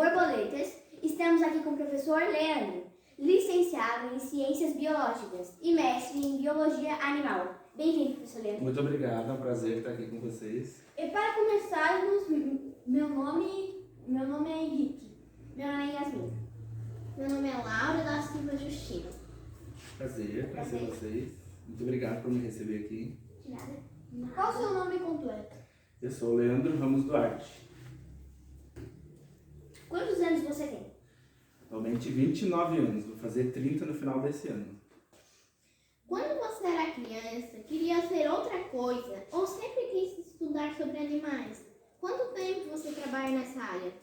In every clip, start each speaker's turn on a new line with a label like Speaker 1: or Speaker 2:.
Speaker 1: borboletas, estamos aqui com o professor Leandro, licenciado em Ciências Biológicas e mestre em Biologia Animal. Bem-vindo, professor Leandro.
Speaker 2: Muito obrigado, é um prazer estar aqui com vocês.
Speaker 1: E para começarmos, meu nome é Henrique. Meu nome é Yasmin. Meu nome é Laura da Silva Justino.
Speaker 2: Prazer conhecer vocês. Muito obrigado por me receber aqui.
Speaker 1: De nada. Qual o seu nome completo?
Speaker 2: Eu sou Leandro Ramos Duarte.
Speaker 1: Quantos anos você tem?
Speaker 2: Atualmente 29 anos, vou fazer 30 no final desse ano.
Speaker 1: Quando você era criança, queria ser outra coisa ou sempre quis estudar sobre animais? Quanto tempo você trabalha nessa área?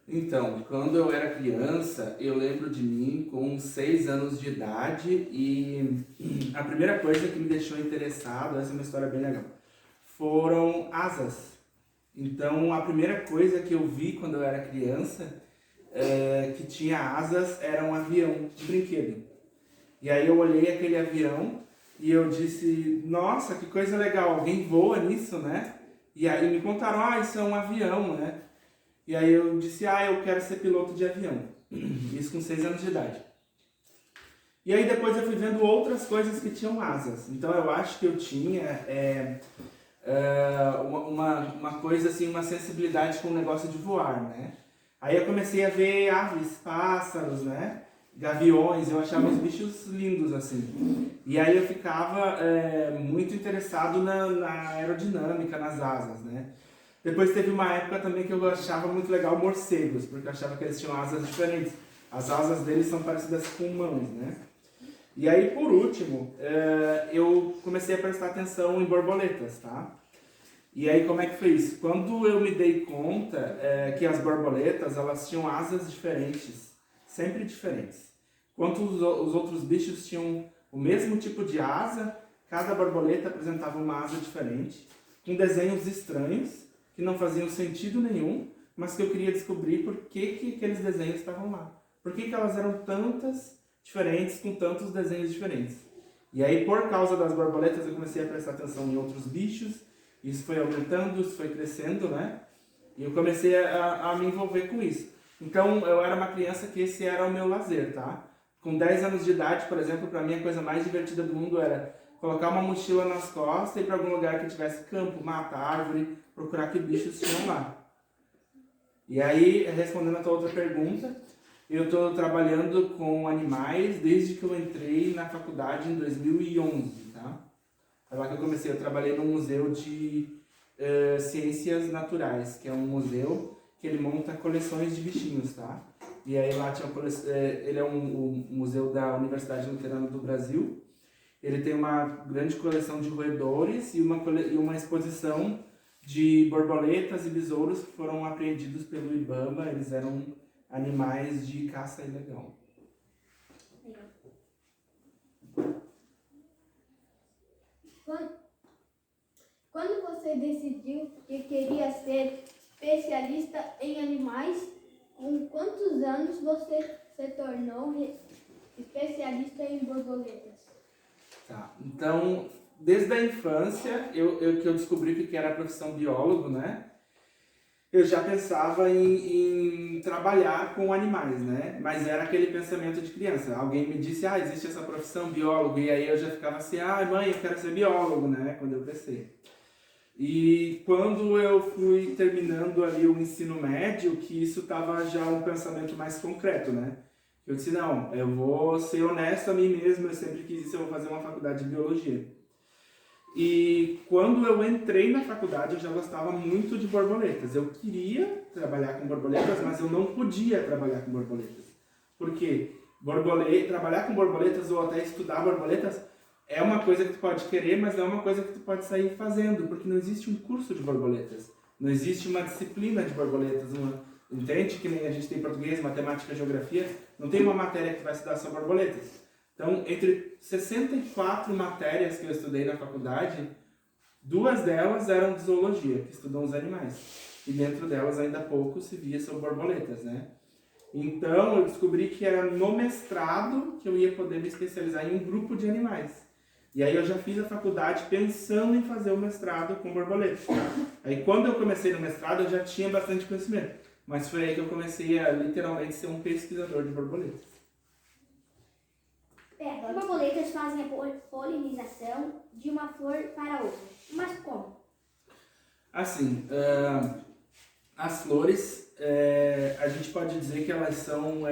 Speaker 2: Então, quando eu era criança, eu lembro de mim com 6 anos de idade e a primeira coisa que me deixou interessado, essa é uma história bem legal, foram asas. Então, a primeira coisa que eu vi quando eu era criança que tinha asas era um avião de brinquedo. E aí eu olhei aquele avião e eu disse, nossa, que coisa legal, alguém voa nisso, né? E aí me contaram, isso é um avião, né? E aí eu disse, eu quero ser piloto de avião. Isso com 6 anos de idade. E aí depois eu fui vendo outras coisas que tinham asas. Então eu acho que eu tinha uma coisa assim, uma sensibilidade com o negócio de voar, né? Aí eu comecei a ver aves, pássaros, né? Gaviões, eu achava os bichos lindos assim. E aí eu ficava muito interessado na aerodinâmica, nas asas, né? Depois teve uma época também que eu achava muito legal morcegos, porque eu achava que eles tinham asas diferentes. As asas deles são parecidas com mãos, né? E aí, por último, eu comecei a prestar atenção em borboletas, tá? E aí, como é que foi isso? Quando eu me dei conta que as borboletas, elas tinham asas diferentes, sempre diferentes. Enquanto os outros bichos tinham o mesmo tipo de asa, cada borboleta apresentava uma asa diferente, com desenhos estranhos, que não faziam sentido nenhum, mas que eu queria descobrir por que aqueles desenhos estavam lá. Por que elas eram tantas diferentes, com tantos desenhos diferentes. E aí, por causa das borboletas, eu comecei a prestar atenção em outros bichos, isso foi aumentando, isso foi crescendo, né? E eu comecei a me envolver com isso. Então, eu era uma criança que esse era o meu lazer, tá? Com 10 anos de idade, por exemplo, para mim a coisa mais divertida do mundo era colocar uma mochila nas costas e ir para algum lugar que tivesse campo, mata, árvore, procurar que bichos tinham lá. E aí, respondendo a tua outra pergunta, eu estou trabalhando com animais desde que eu entrei na faculdade em 2011, tá? Foi lá que eu comecei, eu trabalhei no Museu de Ciências Naturais, que é um museu que ele monta coleções de bichinhos, tá? E aí lá tinha ele é um museu da Universidade Luterana do Brasil. Ele tem uma grande coleção de roedores e uma exposição de borboletas e besouros que foram apreendidos pelo IBAMA. Eles eram animais de caça ilegal.
Speaker 1: Quando você decidiu que queria ser especialista em animais, com quantos anos você se tornou especialista em borboletas?
Speaker 2: Tá, então, desde a infância, que eu descobri que era a profissão biólogo, né? Eu já pensava em trabalhar com animais, né? Mas era aquele pensamento de criança. Alguém me disse, existe essa profissão biólogo, e aí eu já ficava assim, mãe, eu quero ser biólogo, né? Quando eu crescer. E quando eu fui terminando ali o ensino médio, que isso estava já um pensamento mais concreto, né? Eu disse, não, eu vou ser honesto a mim mesmo, eu sempre quis isso, eu vou fazer uma faculdade de biologia. E quando eu entrei na faculdade, eu já gostava muito de borboletas. Eu queria trabalhar com borboletas, mas eu não podia trabalhar com borboletas. Por quê? Trabalhar com borboletas ou até estudar borboletas é uma coisa que tu pode querer, mas não é uma coisa que tu pode sair fazendo, porque não existe um curso de borboletas. Não existe uma disciplina de borboletas. Entende? Que nem a gente tem português, matemática, geografia. Não tem uma matéria que vai estudar só borboletas. Então, entre 64 matérias que eu estudei na faculdade, 2 delas eram de zoologia, que estudam os animais. E dentro delas ainda pouco se via sobre borboletas, né? Então, eu descobri que era no mestrado que eu ia poder me especializar em um grupo de animais. E aí eu já fiz a faculdade pensando em fazer o mestrado com borboletas. Aí quando eu comecei no mestrado, eu já tinha bastante conhecimento. Mas foi aí que eu comecei a literalmente ser um pesquisador de borboletas.
Speaker 3: Borboletas fazem a polinização de uma flor para outra. Mas como?
Speaker 2: Assim, as flores, a gente pode dizer que elas são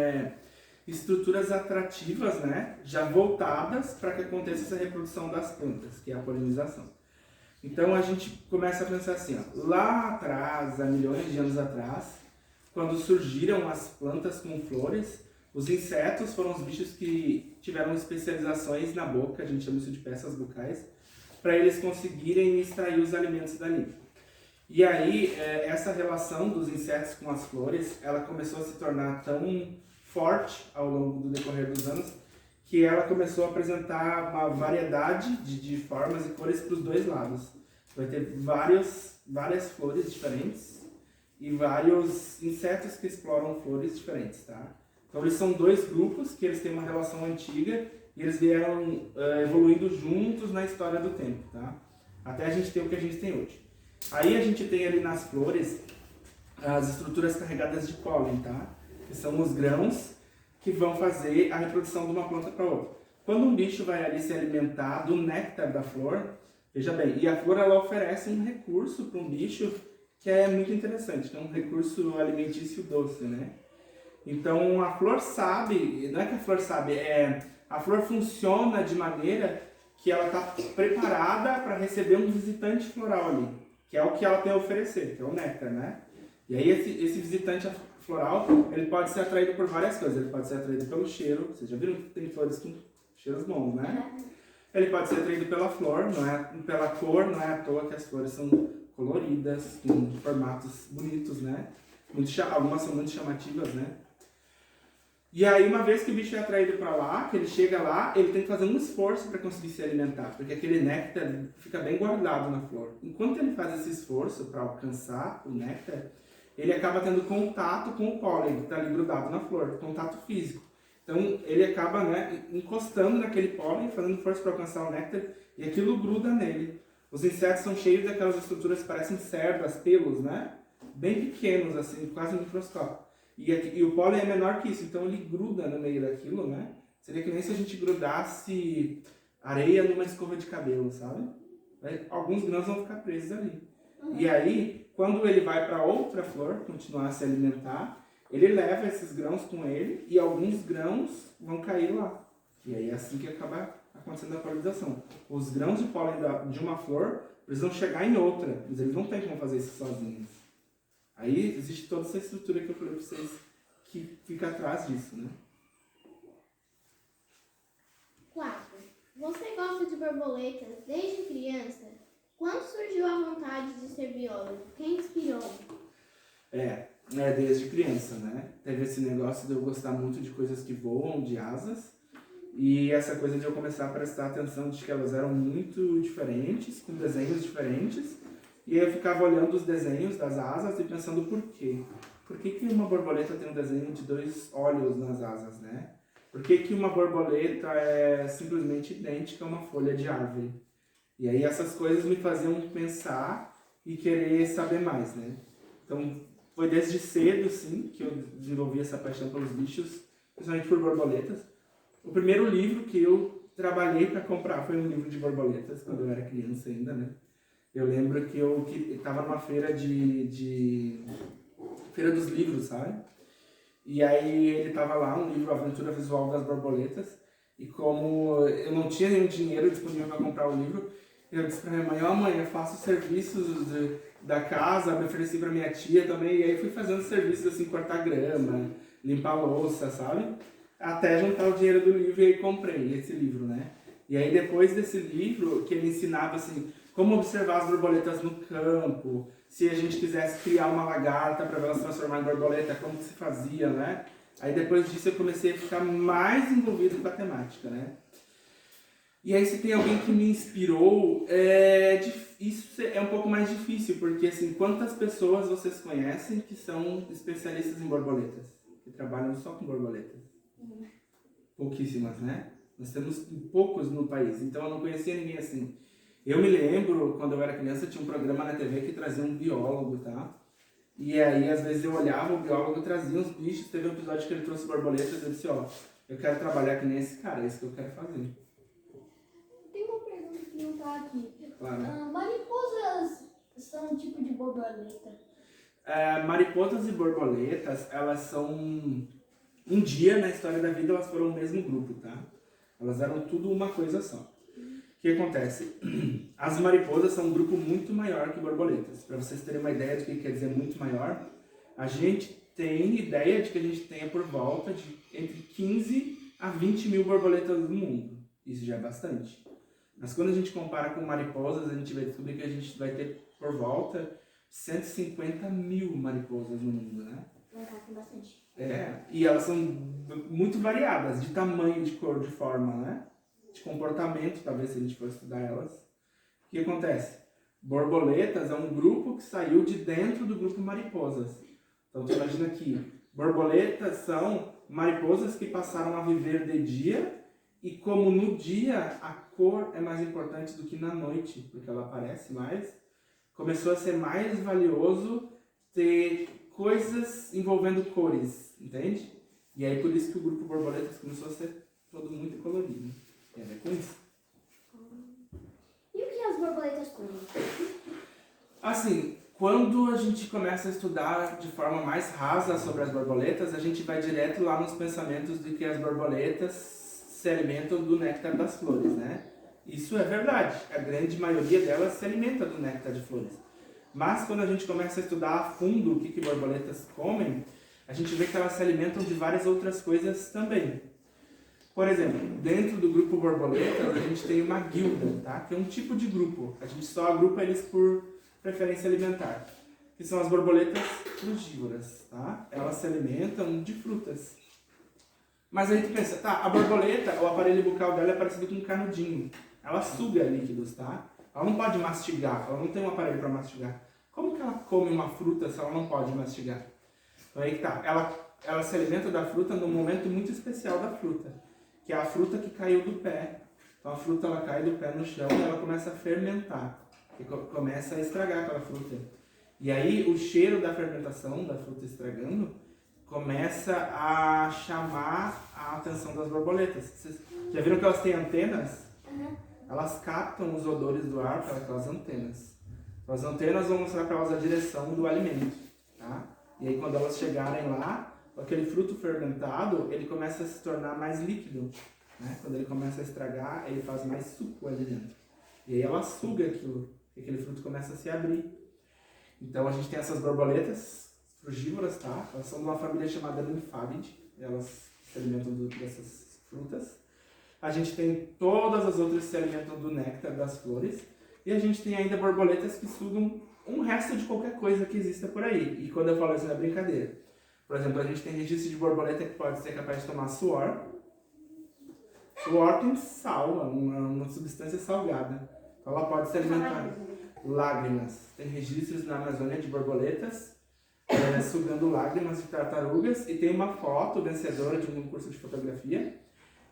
Speaker 2: estruturas atrativas, né? Já voltadas para que aconteça essa reprodução das plantas, que é a polinização. Então a gente começa a pensar assim, ó, lá atrás, há milhões de anos atrás, quando surgiram as plantas com flores, os insetos foram os bichos que tiveram especializações na boca, a gente chama isso de peças bucais, para eles conseguirem extrair os alimentos dali. E aí, essa relação dos insetos com as flores, ela começou a se tornar tão forte ao longo do decorrer dos anos, que ela começou a apresentar uma variedade de formas e cores para os dois lados. Vai ter várias flores diferentes e vários insetos que exploram flores diferentes, tá? Então eles são dois grupos que eles têm uma relação antiga e eles vieram evoluindo juntos na história do tempo, tá? Até a gente ter o que a gente tem hoje. Aí a gente tem ali nas flores as estruturas carregadas de pólen, tá? Que são os grãos que vão fazer a reprodução de uma planta para outra. Quando um bicho vai ali se alimentar do néctar da flor, veja bem, e a flor ela oferece um recurso para um bicho que é muito interessante, que é um recurso alimentício doce, né? Então a flor sabe, não é que a flor sabe, a flor funciona de maneira que ela está preparada para receber um visitante floral ali, que é o que ela tem a oferecer, que é o néctar, né? E aí esse visitante floral, ele pode ser atraído por várias coisas. Ele pode ser atraído pelo cheiro, vocês já viram que tem flores com cheiros bons, né? Ele pode ser atraído pela flor, não é, pela cor, não é à toa que as flores são coloridas, com formatos bonitos, né? Algumas são muito chamativas, né? E aí, uma vez que o bicho é atraído para lá, que ele chega lá, ele tem que fazer um esforço para conseguir se alimentar, porque aquele néctar fica bem guardado na flor. Enquanto ele faz esse esforço para alcançar o néctar, ele acaba tendo contato com o pólen que está ali grudado na flor, contato físico. Então, ele acaba, né, encostando naquele pólen, fazendo força para alcançar o néctar, e aquilo gruda nele. Os insetos são cheios daquelas estruturas que parecem cerdas, pelos, né? Bem pequenos, assim, quase microscópicos. E o pólen é menor que isso, então ele gruda no meio daquilo, né? Seria que nem se a gente grudasse areia numa escova de cabelo, sabe? Alguns grãos vão ficar presos ali. E aí, quando ele vai para outra flor continuar a se alimentar, ele leva esses grãos com ele e alguns grãos vão cair lá. E aí é assim que acaba acontecendo a polinização. Os grãos de pólen de uma flor precisam chegar em outra, mas eles não têm como fazer isso sozinhos. Aí existe toda essa estrutura que eu falei para vocês que fica atrás disso, né?
Speaker 1: 4. Você gosta de borboletas desde criança? Quando surgiu a vontade de ser biólogo? Quem inspirou?
Speaker 2: Desde criança, né? Teve esse negócio de eu gostar muito de coisas que voam, de asas. E essa coisa de eu começar a prestar atenção de que elas eram muito diferentes, com desenhos diferentes. E aí eu ficava olhando os desenhos das asas e pensando por quê? Por que uma borboleta tem um desenho de 2 olhos nas asas, né? Por que uma borboleta é simplesmente idêntica a uma folha de árvore? E aí essas coisas me faziam pensar e querer saber mais, né? Então foi desde cedo, sim, que eu desenvolvi essa paixão pelos bichos, principalmente por borboletas. O primeiro livro que eu trabalhei para comprar foi um livro de borboletas, quando eu era criança ainda, né? Eu lembro que eu estava numa feira feira dos livros, sabe? E aí ele estava lá, um livro, Aventura Visual das Borboletas, e como eu não tinha nenhum dinheiro disponível para comprar o livro, eu disse para minha mãe, mãe, eu faço serviços da casa, me ofereci para minha tia também, e aí fui fazendo serviços assim, cortar grama, limpar louça, sabe? Até juntar o dinheiro do livro e aí comprei esse livro, né? E aí depois desse livro, que ele ensinava assim, como observar as borboletas no campo, se a gente quisesse criar uma lagarta para ela se transformar em borboleta, como que se fazia, né? Aí depois disso eu comecei a ficar mais envolvido com a temática, né? E aí se tem alguém que me inspirou, isso é um pouco mais difícil, porque assim, quantas pessoas vocês conhecem que são especialistas em borboletas? Que trabalham só com borboletas? Pouquíssimas, né? Nós temos poucos no país, então eu não conhecia ninguém assim. Eu me lembro, quando eu era criança, tinha um programa na TV que trazia um biólogo, tá? E aí, às vezes, eu olhava, o biólogo trazia uns bichos, teve um episódio que ele trouxe borboletas, eu disse, ó, eu quero trabalhar que nem esse cara, é isso que eu quero fazer.
Speaker 4: Tem uma pergunta que não tá aqui.
Speaker 2: Claro.
Speaker 4: Mariposas são um tipo de borboleta?
Speaker 2: Mariposas e borboletas, elas são... Um dia, na história da vida, elas foram o mesmo grupo, tá? Elas eram tudo uma coisa só. O que acontece? As mariposas são um grupo muito maior que borboletas. Para vocês terem uma ideia do que quer dizer muito maior, a gente tem ideia de que a gente tenha por volta de entre 15 a 20 mil borboletas no mundo. Isso já é bastante. Mas quando a gente compara com mariposas, a gente vai descobrir que a gente vai ter por volta de 150 mil mariposas no mundo, né?
Speaker 3: Tem bastante.
Speaker 2: E elas são muito variadas, de tamanho, de cor, de forma, né? De comportamento, talvez, se a gente for estudar elas. O que acontece? Borboletas é um grupo que saiu de dentro do grupo mariposas. Então, tu imagina que borboletas são mariposas que passaram a viver de dia e como no dia a cor é mais importante do que na noite, porque ela aparece mais, começou a ser mais valioso ter coisas envolvendo cores, entende? E aí por isso que o grupo borboletas começou a ser todo muito colorido. Tem a ver com isso.
Speaker 3: E o que as borboletas comem?
Speaker 2: Assim, quando a gente começa a estudar de forma mais rasa sobre as borboletas, a gente vai direto lá nos pensamentos de que as borboletas se alimentam do néctar das flores, né? Isso é verdade. A grande maioria delas se alimenta do néctar de flores. Mas quando a gente começa a estudar a fundo o que borboletas comem, a gente vê que elas se alimentam de várias outras coisas também. Por exemplo, dentro do grupo borboletas, a gente tem uma guilda, tá? Que é um tipo de grupo. A gente só agrupa eles por preferência alimentar, que são as borboletas frugívoras, tá? Elas se alimentam de frutas. Mas aí tu pensa, tá, a borboleta, o aparelho bucal dela é parecido com um canudinho. Ela suga líquidos, tá? Ela não pode mastigar, ela não tem um aparelho para mastigar. Como que ela come uma fruta se ela não pode mastigar? Então aí que tá, ela se alimenta da fruta num momento muito especial da fruta, que é a fruta que caiu do pé. Então a fruta ela cai do pé no chão e ela começa a fermentar, e começa a estragar aquela fruta. E aí o cheiro da fermentação, da fruta estragando, começa a chamar a atenção das borboletas. Vocês já viram que elas têm antenas? Elas captam os odores do ar pelas antenas. Então, as antenas vão mostrar para elas a direção do alimento, tá? E aí quando elas chegarem lá, aquele fruto fermentado, ele começa a se tornar mais líquido, né? Quando ele começa a estragar, ele faz mais suco ali dentro. E aí ela suga aquilo, e aquele fruto começa a se abrir. Então a gente tem essas borboletas frugívoras, tá? Elas são de uma família chamada Nymphaeidae, elas se alimentam dessas frutas. A gente tem todas as outras que se alimentam do néctar das flores. E a gente tem ainda borboletas que sugam um resto de qualquer coisa que exista por aí. E quando eu falo isso, não é brincadeira. Por exemplo, a gente tem registro de borboleta que pode ser capaz de tomar suor. Suor tem sal, uma substância salgada. Então ela pode se alimentar. Lágrimas. Tem registros na Amazônia de borboletas sugando lágrimas de tartarugas. E tem uma foto vencedora de um concurso de fotografia,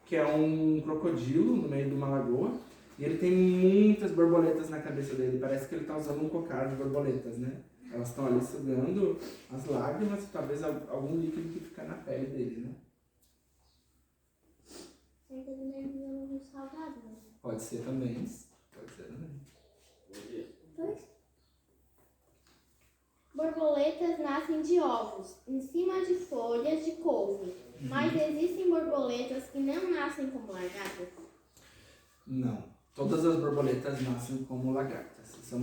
Speaker 2: que é um crocodilo no meio de uma lagoa, e ele tem muitas borboletas na cabeça dele, parece que ele está usando um cocar de borboletas, né? Elas estão ali sugando as lágrimas e talvez algum líquido que fica na pele dele, né?
Speaker 1: Cerca de nervos salgados, né?
Speaker 2: Pode ser também, pode ser também.
Speaker 1: Borboletas nascem de ovos, em cima de folhas de couve. Mas existem borboletas que não nascem como lagartas?
Speaker 2: Não. Todas as borboletas nascem como lagartas. Isso é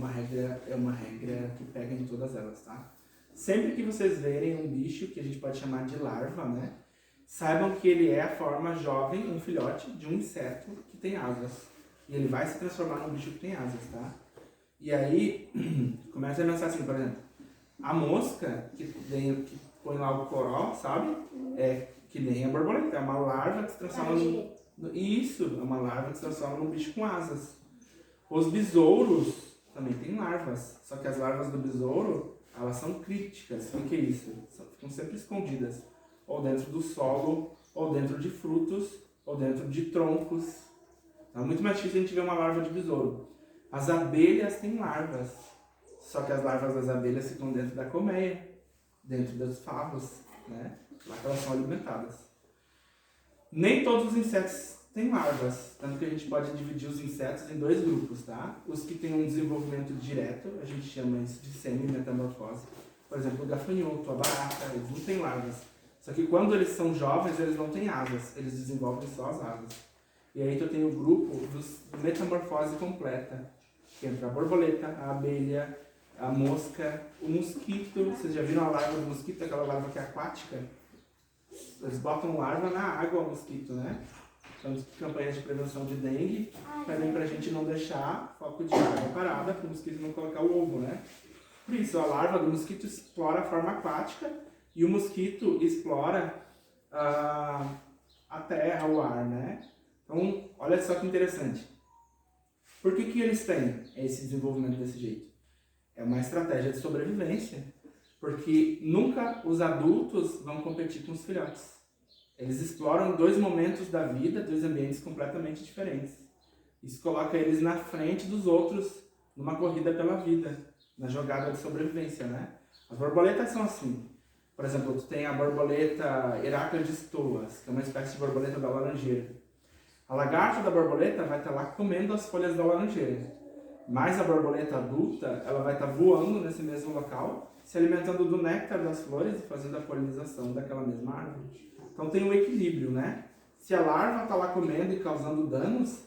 Speaker 2: uma regra que pega em todas elas, tá? Sempre que vocês verem um bicho que a gente pode chamar de larva, né? Saibam que ele é a forma jovem, um filhote de um inseto que tem asas. E ele vai se transformar num bicho que tem asas, tá? E aí, começa a pensar assim, por exemplo, a mosca que põe lá o coró, sabe? É que nem a borboleta, é uma larva que se transforma Isso, é uma larva que se transforma num bicho com asas. Os besouros também têm larvas, só que as larvas do besouro, elas são crípticas. O que é isso? Ficam sempre escondidas, ou dentro do solo, ou dentro de frutos, ou dentro de troncos. É muito mais difícil a gente ver uma larva de besouro. As abelhas têm larvas, só que as larvas das abelhas ficam dentro da colmeia. dentro das favas, né? Lá que elas são alimentadas. Nem todos os insetos têm larvas, tanto que a gente pode dividir os insetos em dois grupos, tá? Os que têm um desenvolvimento direto, a gente chama isso de semi-metamorfose. Por exemplo, o gafanhoto, a barata, eles não têm larvas. Só que quando eles são jovens, eles não têm asas, eles desenvolvem só as asas. E aí tu tem o grupo dos metamorfose completa, que entra a borboleta, a abelha, a mosca, o mosquito. Vocês já viram a larva do mosquito, aquela larva que é aquática? Eles botam larva na água, o mosquito, né? São campanhas de prevenção de dengue, também pra gente não deixar foco de água parada, para o mosquito não colocar o ovo, né? Por isso, a larva do mosquito explora a forma aquática e o mosquito explora a terra, o ar, né? Então, olha só que interessante. Por que eles têm esse desenvolvimento desse jeito? É uma estratégia de sobrevivência, porque nunca os adultos vão competir com os filhotes. Eles exploram dois momentos da vida, dois ambientes completamente diferentes. Isso coloca eles na frente dos outros numa corrida pela vida, na jogada de sobrevivência, né? As borboletas são assim. Por exemplo, tu tem a borboleta Heraclides stoas, que é uma espécie de borboleta da laranjeira. A lagarta da borboleta vai estar lá comendo as folhas da laranjeira. Mas a borboleta adulta, ela vai estar voando nesse mesmo local, se alimentando do néctar das flores e fazendo a polinização daquela mesma árvore. Então tem um equilíbrio, né? Se a larva está lá comendo e causando danos,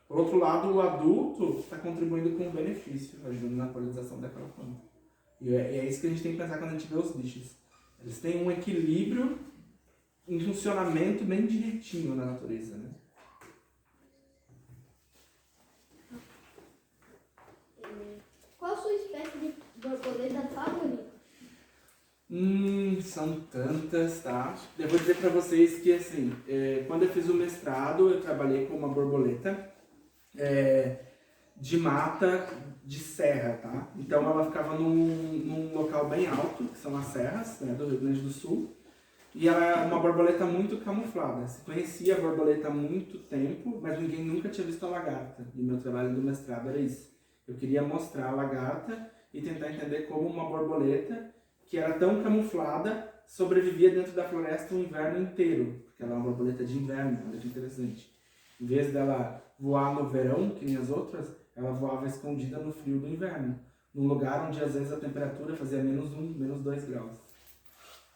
Speaker 2: por outro lado, o adulto está contribuindo com um benefício, ajudando na polinização daquela planta. E é isso que a gente tem que pensar quando a gente vê os bichos. Eles têm um equilíbrio, um funcionamento bem direitinho na natureza, né?
Speaker 1: Qual a sua espécie de borboleta favorita?
Speaker 2: São tantas, tá? Eu vou dizer pra vocês que, assim, quando eu fiz o mestrado, eu trabalhei com uma borboleta de mata de serra, tá? Então ela ficava num local bem alto, que são as serras, né, do Rio Grande do Sul. E ela é uma borboleta muito camuflada. Se conhecia a borboleta há muito tempo, mas ninguém nunca tinha visto a lagarta. E meu trabalho do mestrado era isso. Eu queria mostrar a lagarta e tentar entender como uma borboleta que era tão camuflada sobrevivia dentro da floresta o inverno inteiro. Porque ela é uma borboleta de inverno, olha que interessante. Em vez dela voar no verão, que nem as outras, ela voava escondida no frio do inverno. Num lugar onde às vezes a temperatura fazia -1, -2 graus.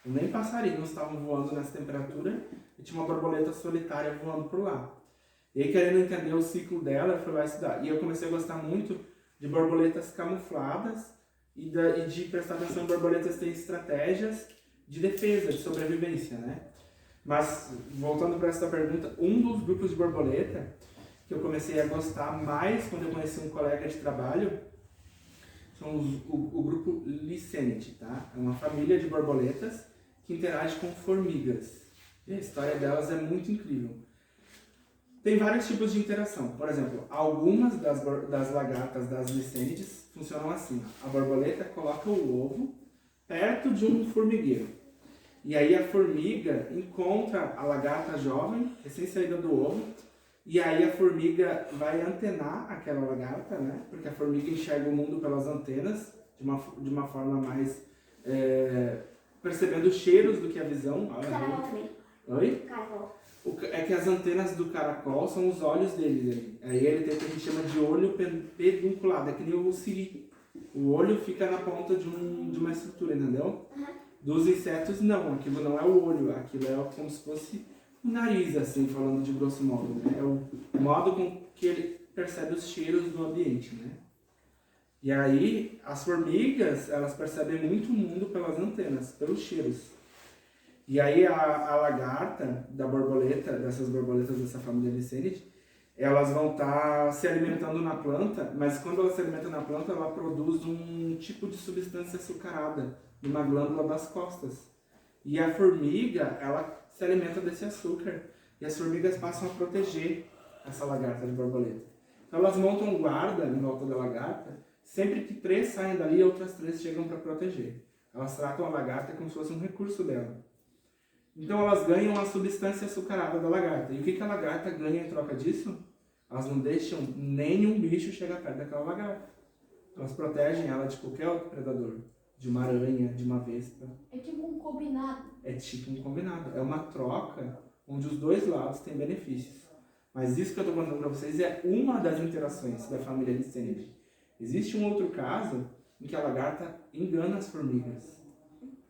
Speaker 2: E nem passarinhos estavam voando nessa temperatura e tinha uma borboleta solitária voando por lá. E aí, querendo entender o ciclo dela, eu fui lá estudar. E eu comecei a gostar muito de borboletas camufladas e de prestar atenção em borboletas que têm estratégias de defesa, de sobrevivência, né? Mas, voltando para essa pergunta, um dos grupos de borboleta que eu comecei a gostar mais quando eu conheci um colega de trabalho são o grupo Lycaenidae, tá? É uma família de borboletas que interage com formigas. E a história delas é muito incrível. Tem vários tipos de interação. Por exemplo, algumas das lagartas das Lycaenidaes funcionam assim. A borboleta coloca o ovo perto de um formigueiro. E aí a formiga encontra a lagarta jovem, recém-saída do ovo, e aí a formiga vai antenar aquela lagarta, né? Porque a formiga enxerga o mundo pelas antenas, de uma forma mais percebendo cheiros do que a visão.
Speaker 3: Caracol também.
Speaker 2: Oi?
Speaker 3: Caracol.
Speaker 2: É que as antenas do caracol são os olhos dele. Aí ele tem o que a gente chama de olho pedunculado, é que nem o siri. O olho fica na ponta de uma estrutura, entendeu?
Speaker 3: Uhum.
Speaker 2: Dos insetos, não. Aquilo não é o olho, aquilo é como se fosse o nariz, assim, falando de grosso modo. Né? É o modo com que ele percebe os cheiros do ambiente, né? E aí, as formigas, elas percebem muito o mundo pelas antenas, pelos cheiros. E aí, a lagarta da borboleta, dessas borboletas dessa família Lycaenidae, elas vão estar se alimentando na planta, mas quando ela se alimenta na planta, ela produz um tipo de substância açucarada numa glândula das costas. E a formiga, ela se alimenta desse açúcar. E as formigas passam a proteger essa lagarta de borboleta. Então elas montam um guarda em volta da lagarta. Sempre que 3 saem dali, outras 3 chegam para proteger. Elas tratam a lagarta como se fosse um recurso dela. Então elas ganham a substância açucarada da lagarta. E o que a lagarta ganha em troca disso? Elas não deixam nenhum bicho chegar perto daquela lagarta. Elas protegem ela de qualquer outro predador. de uma aranha, de uma vespa.
Speaker 4: É tipo um combinado.
Speaker 2: É tipo um combinado. É uma troca onde os dois lados têm benefícios. Mas isso que eu estou contando para vocês é uma das interações da família Licinidae. Existe um outro caso em que a lagarta engana as formigas.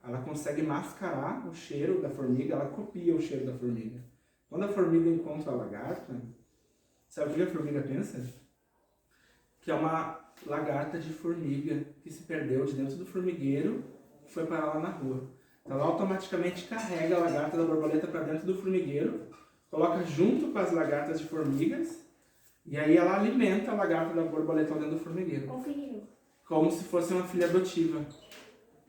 Speaker 2: Ela consegue mascarar o cheiro da formiga, ela copia o cheiro da formiga. Quando a formiga encontra a lagarta, sabe o que a formiga pensa? Que é uma lagarta de formiga que se perdeu de dentro do formigueiro e foi parar lá na rua. Então ela automaticamente carrega a lagarta da borboleta para dentro do formigueiro, coloca junto com as lagartas de formigas e aí ela alimenta a lagarta da borboleta lá dentro do formigueiro.
Speaker 3: Conferiu.
Speaker 2: Como se fosse uma filha adotiva.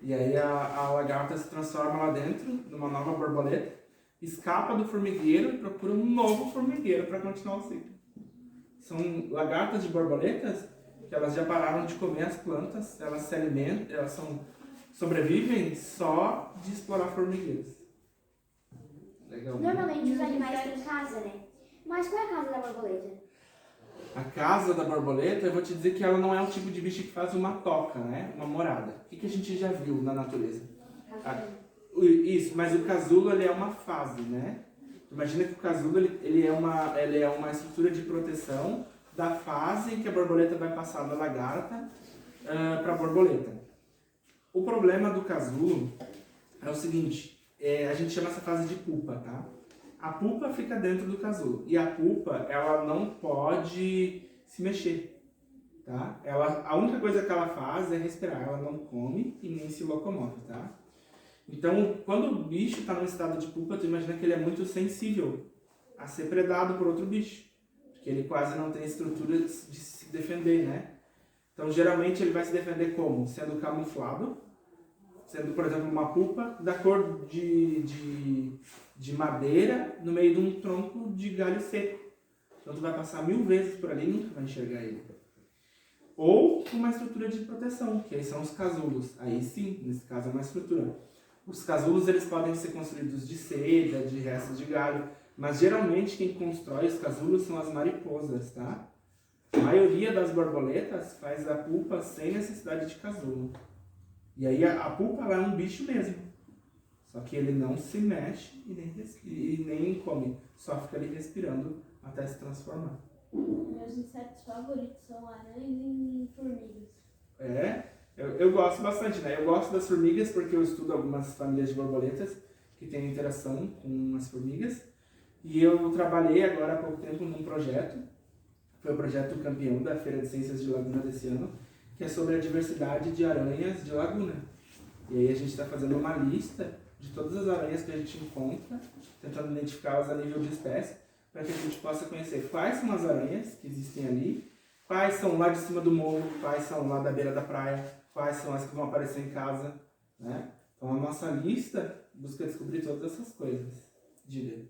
Speaker 2: E aí a lagarta se transforma lá dentro, numa nova borboleta, escapa do formigueiro e procura um novo formigueiro para continuar o ciclo. São lagartas de borboletas que elas já pararam de comer as plantas, elas se alimentam, sobrevivem só de explorar formigueiros. Legal.
Speaker 3: Normalmente os animais têm casa, né? Mas qual é a casa da borboleta?
Speaker 2: A casa da borboleta, eu vou te dizer que ela não é um tipo de bicho que faz uma toca, né? Uma morada. O que a gente já viu na natureza? Isso, mas o casulo ele é uma fase, né? Imagina que o casulo ele é uma estrutura de proteção da fase em que a borboleta vai passar da lagarta para a borboleta. O problema do casulo é o seguinte, a gente chama essa fase de pupa, tá? A pupa fica dentro do casulo e a pupa ela não pode se mexer, tá? A única coisa que ela faz é respirar, ela não come e nem se locomove, tá? Então, quando o bicho está no estado de pupa, tu imagina que ele é muito sensível a ser predado por outro bicho, porque ele quase não tem estrutura de se defender, né? Então, geralmente ele vai se defender como? Sendo camuflado, sendo, por exemplo, uma pupa da cor de madeira no meio de um tronco de galho seco. Então, tu vai passar 1000 vezes por ali e nunca vai enxergar ele. Ou uma estrutura de proteção, que aí são os casulos. Aí sim, nesse caso é uma estrutura. Os casulos eles podem ser construídos de seda, de restos de galho, mas geralmente quem constrói os casulos são as mariposas, tá? A maioria das borboletas faz a pupa sem necessidade de casulo. E aí a pupa ela é um bicho mesmo, só que ele não se mexe e nem come, só fica ali respirando até se transformar.
Speaker 4: Meus insetos favoritos são aranhas e formigas.
Speaker 2: Eu gosto bastante, né? Eu gosto das formigas porque eu estudo algumas famílias de borboletas que têm interação com as formigas. E eu trabalhei agora há pouco tempo num projeto, foi o projeto campeão da Feira de Ciências de Laguna desse ano, que é sobre a diversidade de aranhas de laguna. E aí a gente está fazendo uma lista de todas as aranhas que a gente encontra, tentando identificá-las a nível de espécie, para que a gente possa conhecer quais são as aranhas que existem ali, quais são lá de cima do morro, quais são lá da beira da praia, quais são as que vão aparecer em casa, né? Então a nossa lista busca descobrir todas essas coisas. Diga.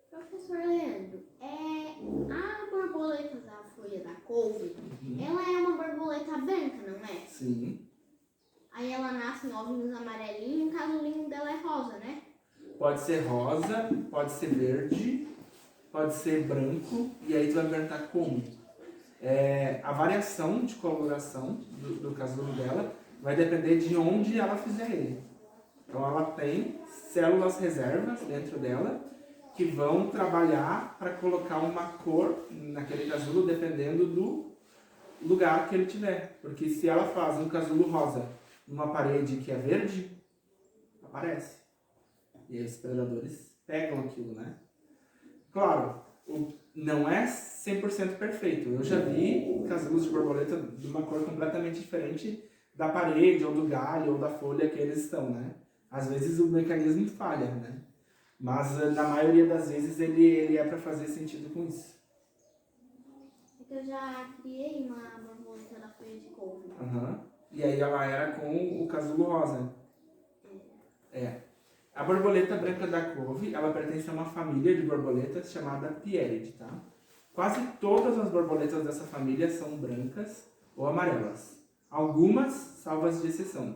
Speaker 1: Professor Leandro, a borboleta da folha da couve, ela é uma borboleta branca, não é?
Speaker 2: Sim.
Speaker 1: Aí ela nasce em ovinhos amarelinhos e o casulinho dela é rosa, né?
Speaker 2: Pode ser rosa, pode ser verde, pode ser branco, e aí tu vai me perguntar como. A variação de coloração do casulo dela vai depender de onde ela fizer ele. Então ela tem células reservas dentro dela que vão trabalhar para colocar uma cor naquele casulo dependendo do lugar que ele tiver. Porque se ela faz um casulo rosa numa parede que é verde, aparece. E aí os predadores pegam aquilo, né? Claro, não é 100% perfeito. Eu já vi casulos de borboleta de uma cor completamente diferente da parede, ou do galho, ou da folha que eles estão, né? Às vezes o mecanismo falha, né? Mas na maioria das vezes ele é para fazer sentido com isso.
Speaker 1: É que eu já criei uma borboleta da folha de couve.
Speaker 2: Uhum. E aí ela era com o casulo rosa. A borboleta branca da couve, ela pertence a uma família de borboletas chamada Pieridae, tá? Quase todas as borboletas dessa família são brancas ou amarelas. Algumas, salvas de exceção.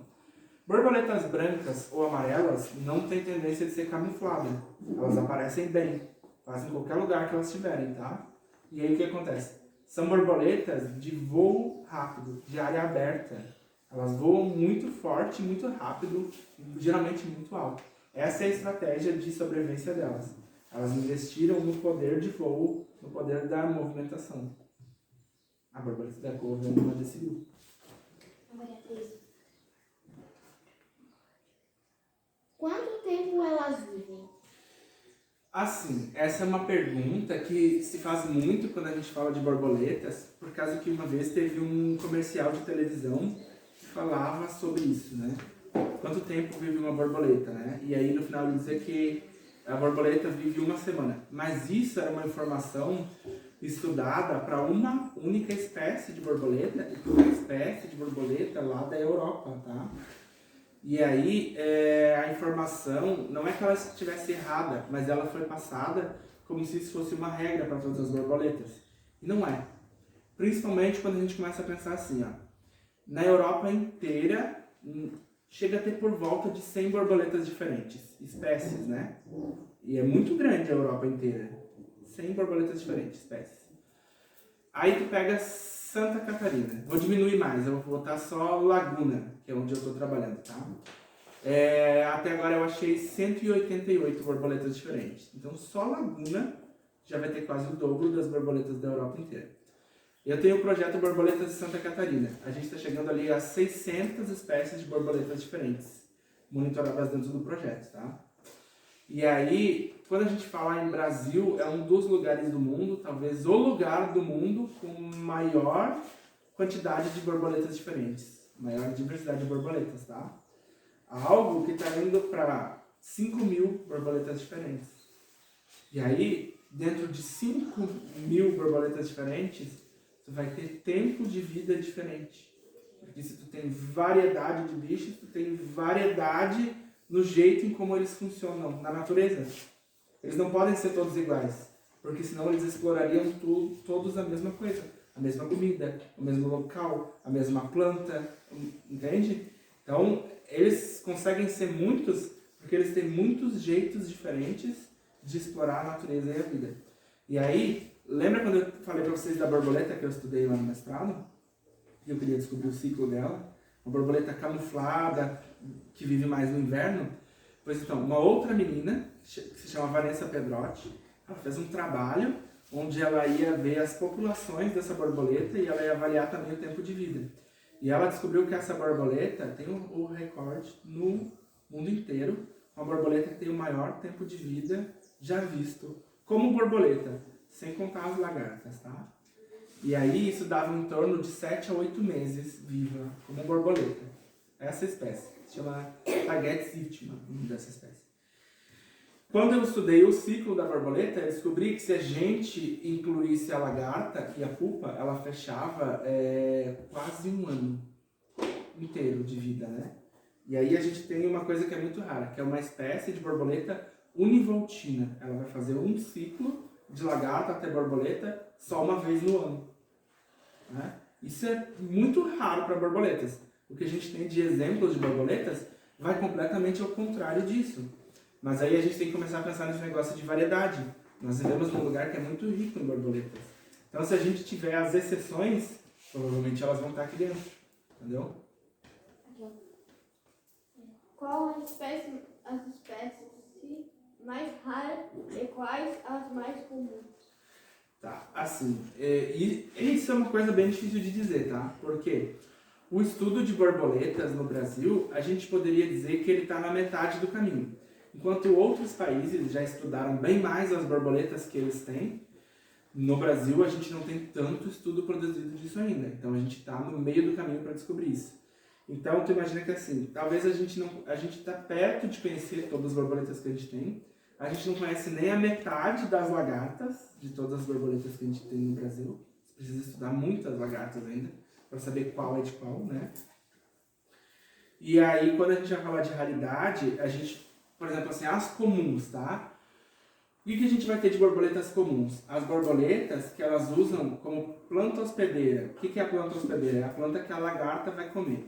Speaker 2: Borboletas brancas ou amarelas não têm tendência de ser camufladas. Elas aparecem bem, quase em qualquer lugar que elas estiverem, tá? E aí o que acontece? São borboletas de voo rápido, de área aberta. Elas voam muito forte, muito rápido, geralmente muito alto. Essa é a estratégia de sobrevivência delas. Elas investiram no poder de voo, no poder da movimentação. A borboleta da couve é uma desse grupo.
Speaker 1: Quanto tempo elas vivem?
Speaker 2: Assim, essa é uma pergunta que se faz muito quando a gente fala de borboletas, por causa que uma vez teve um comercial de televisão que falava sobre isso, né? Quanto tempo vive uma borboleta, né? E aí no final ele dizia que a borboleta vive 1 semana. Mas isso era uma informação estudada para uma única espécie de borboleta, e uma espécie de borboleta lá da Europa, tá? E aí a informação, não é que ela estivesse errada, mas ela foi passada como se isso fosse uma regra para todas as borboletas. E não é. Principalmente quando a gente começa a pensar assim, ó. Na Europa inteira, chega a ter por volta de 100 borboletas diferentes, espécies, né? E é muito grande a Europa inteira. 100 borboletas diferentes, espécies. Aí tu pega Santa Catarina. Vou diminuir mais, eu vou botar só Laguna, que é onde eu estou trabalhando, tá? Até agora eu achei 188 borboletas diferentes. Então só Laguna já vai ter quase o dobro das borboletas da Europa inteira. Eu tenho o projeto Borboletas de Santa Catarina. A gente está chegando ali a 600 espécies de borboletas diferentes, monitoradas dentro do projeto, tá? E aí, quando a gente fala em Brasil, é um dos lugares do mundo, talvez o lugar do mundo com maior quantidade de borboletas diferentes, maior diversidade de borboletas, tá? Algo que está indo para 5.000 borboletas diferentes. E aí, dentro de 5.000 borboletas diferentes, tu vai ter tempo de vida diferente. Porque se tu tem variedade de bichos, tu tem variedade no jeito em como eles funcionam na natureza. Eles não podem ser todos iguais, porque senão eles explorariam todos a mesma coisa, a mesma comida, o mesmo local, a mesma planta, entende? Então, eles conseguem ser muitos, porque eles têm muitos jeitos diferentes de explorar a natureza e a vida. E aí, lembra quando eu falei para vocês da borboleta que eu estudei lá no mestrado? E eu queria descobrir o ciclo dela? Uma borboleta camuflada, que vive mais no inverno. Pois então, uma outra menina, que se chama Vanessa Pedrotti, ela fez um trabalho onde ela ia ver as populações dessa borboleta e ela ia avaliar também o tempo de vida. E ela descobriu que essa borboleta tem o recorde no mundo inteiro, uma borboleta que tem o maior tempo de vida já visto como borboleta, sem contar as lagartas, tá? E aí isso dava em torno de 7 a 8 meses viva como borboleta. Essa espécie, se chama Tagetes iptima, o nome dessa espécie. Quando eu estudei o ciclo da borboleta, eu descobri que se a gente incluísse a lagarta e a pupa, ela fechava quase 1 ano inteiro de vida, né? E aí a gente tem uma coisa que é muito rara, que é uma espécie de borboleta univoltina. Ela vai fazer um ciclo de lagarta até borboleta só uma vez no ano, né? Isso é muito raro para borboletas. O que a gente tem de exemplos de borboletas vai completamente ao contrário disso. Mas aí a gente tem que começar a pensar nesse negócio de variedade. Nós vivemos num lugar que é muito rico em borboletas. Então se a gente tiver as exceções, provavelmente elas vão estar aqui dentro, entendeu?
Speaker 5: Qual as espécies mais raras e quais as mais comuns?
Speaker 2: Tá, assim, e isso é uma coisa bem difícil de dizer, tá? Porque o estudo de borboletas no Brasil, a gente poderia dizer que ele está na metade do caminho. Enquanto outros países já estudaram bem mais as borboletas que eles têm, no Brasil a gente não tem tanto estudo produzido disso ainda. Então a gente está no meio do caminho para descobrir isso. Então tu imagina que assim, talvez a gente está perto de conhecer todas as borboletas que a gente tem. A gente não conhece nem a metade das lagartas, de todas as borboletas que a gente tem no Brasil. Você precisa estudar muitas lagartas ainda, para saber qual é de qual, né? E aí, quando a gente vai falar de raridade, a gente, por exemplo, assim, as comuns, tá? E o que a gente vai ter de borboletas comuns? As borboletas que elas usam como planta hospedeira. O que é a planta hospedeira? É a planta que a lagarta vai comer.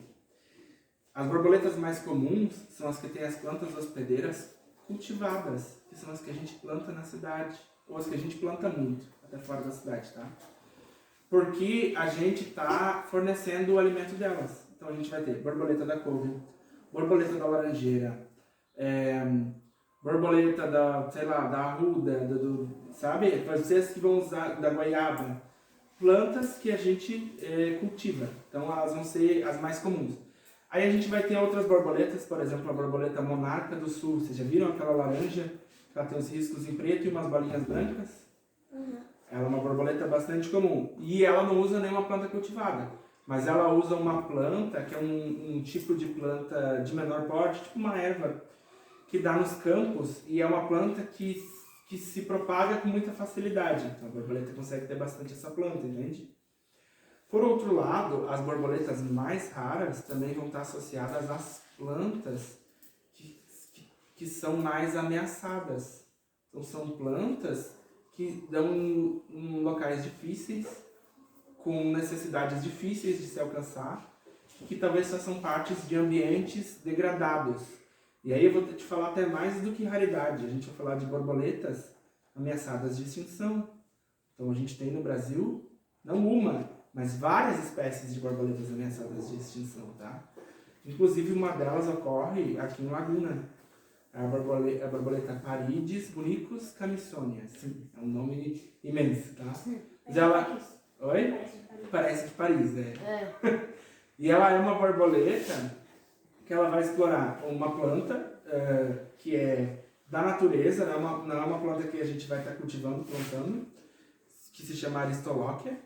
Speaker 2: As borboletas mais comuns são as que têm as plantas hospedeiras cultivadas, que são as que a gente planta na cidade, ou as que a gente planta muito, até fora da cidade, tá? Porque a gente está fornecendo o alimento delas. Então a gente vai ter borboleta da couve, borboleta da laranjeira, borboleta da, sei lá, da arruda, sabe? Vocês que vão usar da goiaba. Plantas que a gente cultiva. Então elas vão ser as mais comuns. Aí a gente vai ter outras borboletas, por exemplo, a borboleta monarca do sul. Vocês já viram aquela laranja? Ela tem os riscos em preto e umas bolinhas brancas? Ela é uma borboleta bastante comum. E ela não usa nenhuma planta cultivada. Mas ela usa uma planta, que é um tipo de planta de menor porte, tipo uma erva, que dá nos campos. E é uma planta que se propaga com muita facilidade. Então a borboleta consegue ter bastante essa planta, entende? Por outro lado, as borboletas mais raras também vão estar associadas às plantas que são mais ameaçadas. Então são plantas que dão em locais difíceis, com necessidades difíceis de se alcançar, que talvez façam partes de ambientes degradados. E aí eu vou te falar até mais do que raridade. A gente vai falar de borboletas ameaçadas de extinção. Então a gente tem no Brasil, não uma, mas várias espécies de borboletas ameaçadas de extinção, tá? Inclusive uma delas ocorre aqui em Laguna. A borboleta Parides bunicus camissonia. Sim, é um nome imenso, tá? Mas ela... Oi? Parece de Paris, né? E ela é uma borboleta que ela vai explorar uma planta que é da natureza, não é uma planta que a gente vai estar cultivando, plantando, que se chama Aristolochia,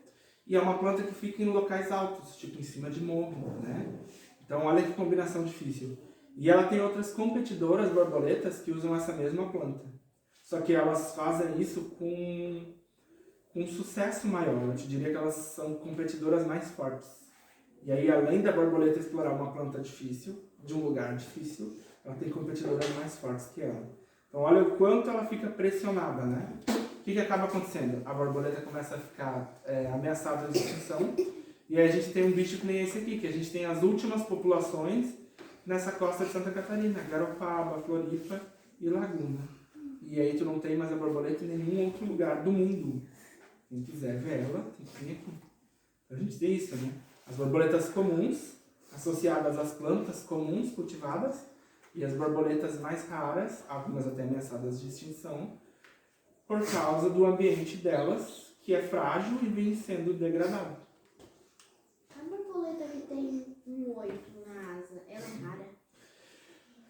Speaker 2: e é uma planta que fica em locais altos, tipo em cima de morro, né? Então olha que combinação difícil. E ela tem outras competidoras borboletas que usam essa mesma planta. Só que elas fazem isso com um sucesso maior. Eu te diria que elas são competidoras mais fortes. E aí, além da borboleta explorar uma planta difícil, de um lugar difícil, ela tem competidoras mais fortes que ela. Então, olha o quanto ela fica pressionada, né? O que acaba acontecendo? A borboleta começa a ficar ameaçada de extinção. E aí a gente tem um bicho que nem esse aqui, que a gente tem as últimas populações nessa costa de Santa Catarina, Garopaba, Floripa e Laguna. E aí tu não tem mais a borboleta em nenhum outro lugar do mundo. Quem quiser ver ela, tem que vir aqui. Então a gente tem isso, né? As borboletas comuns, associadas às plantas comuns cultivadas, e as borboletas mais raras, algumas até ameaçadas de extinção, por causa do ambiente delas, que é frágil e vem sendo degradado.
Speaker 1: A borboleta que tem um oito na asa, ela é rara?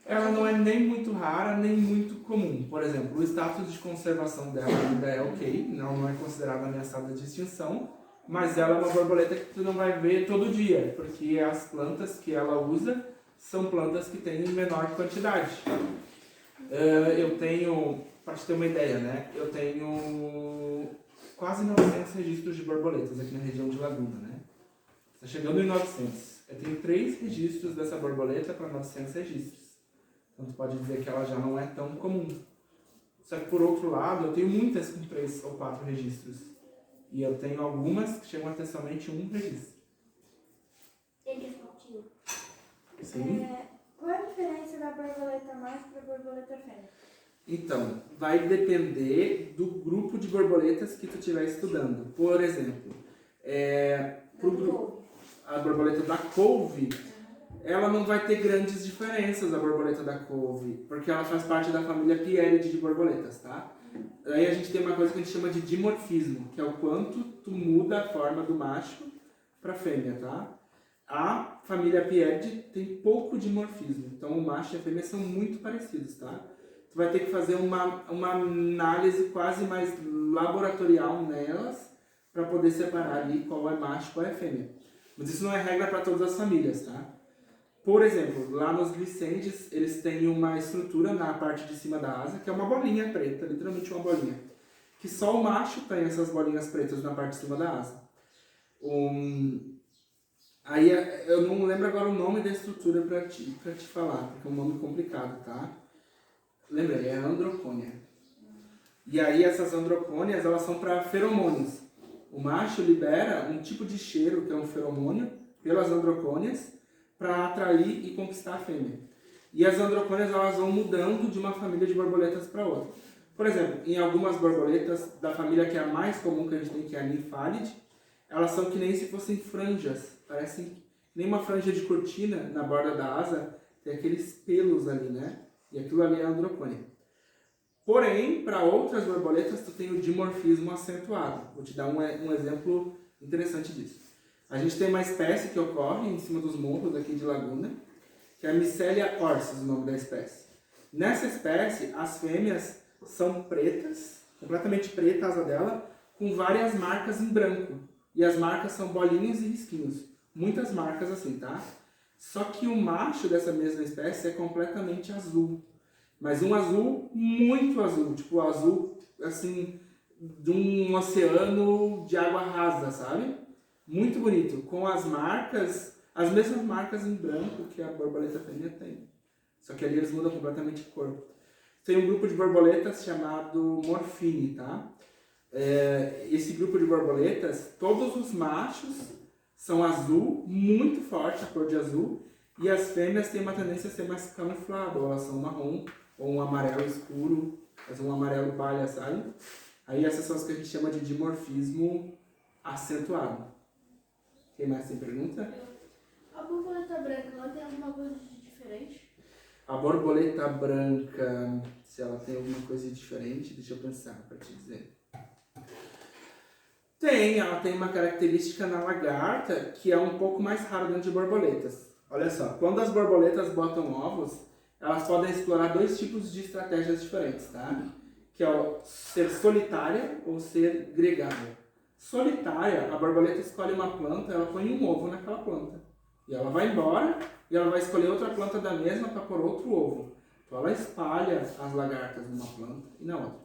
Speaker 2: Ela não é nem muito rara, nem muito comum. Por exemplo, o status de conservação dela ainda é ok, não é considerada ameaçada de extinção, mas ela é uma borboleta que tu não vai ver todo dia, porque as plantas que ela usa são plantas que têm menor quantidade. Eu tenho, para te ter uma ideia, né? Eu tenho quase 900 registros de borboletas aqui na região de Laguna, né? Está chegando em 900. Eu tenho 3 registros dessa borboleta para 900 registros. Então tu pode dizer que ela já não é tão comum. Só que por outro lado, eu tenho muitas com 3 ou 4 registros. E eu tenho algumas que chegam a ter somente 1 registro. Sim.
Speaker 5: Qual é a diferença da borboleta macho para a borboleta fêmea?
Speaker 2: Então, vai depender do grupo de borboletas que tu estiver estudando. Por exemplo, a borboleta da couve, ela não vai ter grandes diferenças, a borboleta da couve, porque ela faz parte da família Pieride de borboletas, tá? Aí a gente tem uma coisa que a gente chama de dimorfismo, que é o quanto tu muda a forma do macho para fêmea, tá? A família Pieride tem pouco dimorfismo, então o macho e a fêmea são muito parecidos, tá? Tu vai ter que fazer uma análise quase mais laboratorial nelas para poder separar ali qual é macho e qual é fêmea. Mas isso não é regra para todas as famílias, tá? Por exemplo, lá nos glicêndios, eles têm uma estrutura na parte de cima da asa, que é uma bolinha preta, literalmente uma bolinha. Que só o macho tem essas bolinhas pretas na parte de cima da asa. Aí eu não lembro agora o nome da estrutura para te falar, porque é um nome complicado, tá? Lembrei, é androcônia. E aí essas androcônias, elas são para feromônios. O macho libera um tipo de cheiro, que é um feromônio, pelas androcônias, para atrair e conquistar a fêmea. E as androcônias, elas vão mudando de uma família de borboletas para outra. Por exemplo, em algumas borboletas da família que é a mais comum que a gente tem, que é a Nymphalidae, elas são que nem se fossem franjas, parecem Nem uma franja de cortina na borda da asa tem aqueles pelos ali, né? E aquilo ali é androcônia. Porém, para outras borboletas, tu tem o dimorfismo acentuado. Vou te dar um exemplo interessante disso. A gente tem uma espécie que ocorre em cima dos morros aqui de Laguna, que é a Micelia orsis, o nome da espécie. Nessa espécie, as fêmeas são pretas, completamente preta a asa dela, com várias marcas em branco. E as marcas são bolinhas e risquinhos. Muitas marcas assim, tá? Só que o macho dessa mesma espécie é completamente azul. Mas um azul muito azul, tipo azul, assim, de um oceano de água rasa, sabe? Muito bonito, com as marcas, as mesmas marcas em branco que a borboleta fêmea tem. Só que ali eles mudam completamente de cor. Tem um grupo de borboletas chamado Morfine, tá? Esse grupo de borboletas, todos os machos são azul, muito forte a cor de azul, e as fêmeas têm uma tendência a ser mais camuflada, ou elas são marrom, ou um amarelo escuro, elas são um amarelo palha, sabe? Aí essas são as que a gente chama de dimorfismo acentuado. Quem mais tem pergunta?
Speaker 5: A borboleta branca, ela tem alguma coisa de diferente?
Speaker 2: A borboleta branca, se ela tem alguma coisa diferente, deixa eu pensar para te dizer. Ela tem uma característica na lagarta que é um pouco mais rara dentro de borboletas. Olha só, quando as borboletas botam ovos, elas podem explorar dois tipos de estratégias diferentes, tá? Que é o ser solitária ou ser gregária. Solitária, a borboleta escolhe uma planta, ela põe um ovo naquela planta. E ela vai embora e ela vai escolher outra planta da mesma para pôr outro ovo. Então ela espalha as lagartas numa planta e na outra.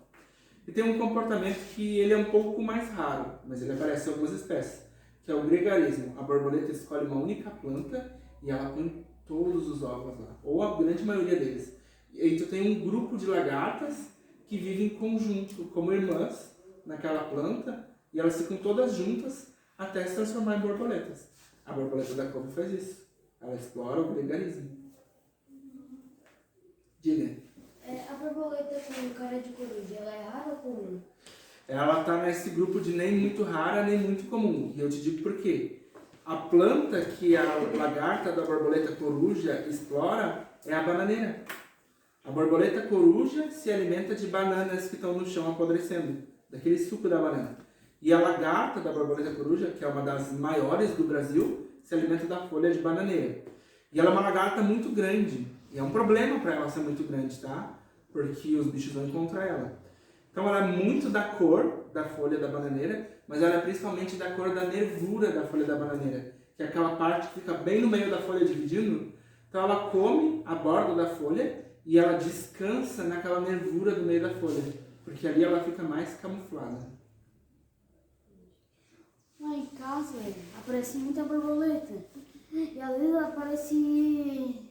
Speaker 2: E tem um comportamento que ele é um pouco mais raro, mas ele aparece em algumas espécies, que é o gregarismo. A borboleta escolhe uma única planta e ela põe todos os ovos lá, ou a grande maioria deles. E aí tu tem um grupo de lagartas que vivem em conjunto, como irmãs, naquela planta, e elas ficam todas juntas até se transformar em borboletas. A borboleta da couve faz isso. Ela explora o gregarismo. Diga.
Speaker 4: A borboleta com cara de coruja, ela é rara ou comum?
Speaker 2: Ela está nesse grupo de nem muito rara, nem muito comum. E eu te digo por quê. A planta que a lagarta da borboleta coruja explora é a bananeira. A borboleta coruja se alimenta de bananas que estão no chão apodrecendo, daquele suco da banana. E a lagarta da borboleta coruja, que é uma das maiores do Brasil, se alimenta da folha de bananeira. E ela é uma lagarta muito grande. E é um problema para ela ser muito grande, tá? Porque os bichos vão encontrar ela. Então ela é muito da cor da folha da bananeira, mas ela é principalmente da cor da nervura da folha da bananeira, que é aquela parte que fica bem no meio da folha dividindo. Então ela come a borda da folha e ela descansa naquela nervura do meio da folha, porque ali ela fica mais camuflada.
Speaker 3: Lá em casa aparece muita borboleta. E às vezes aparece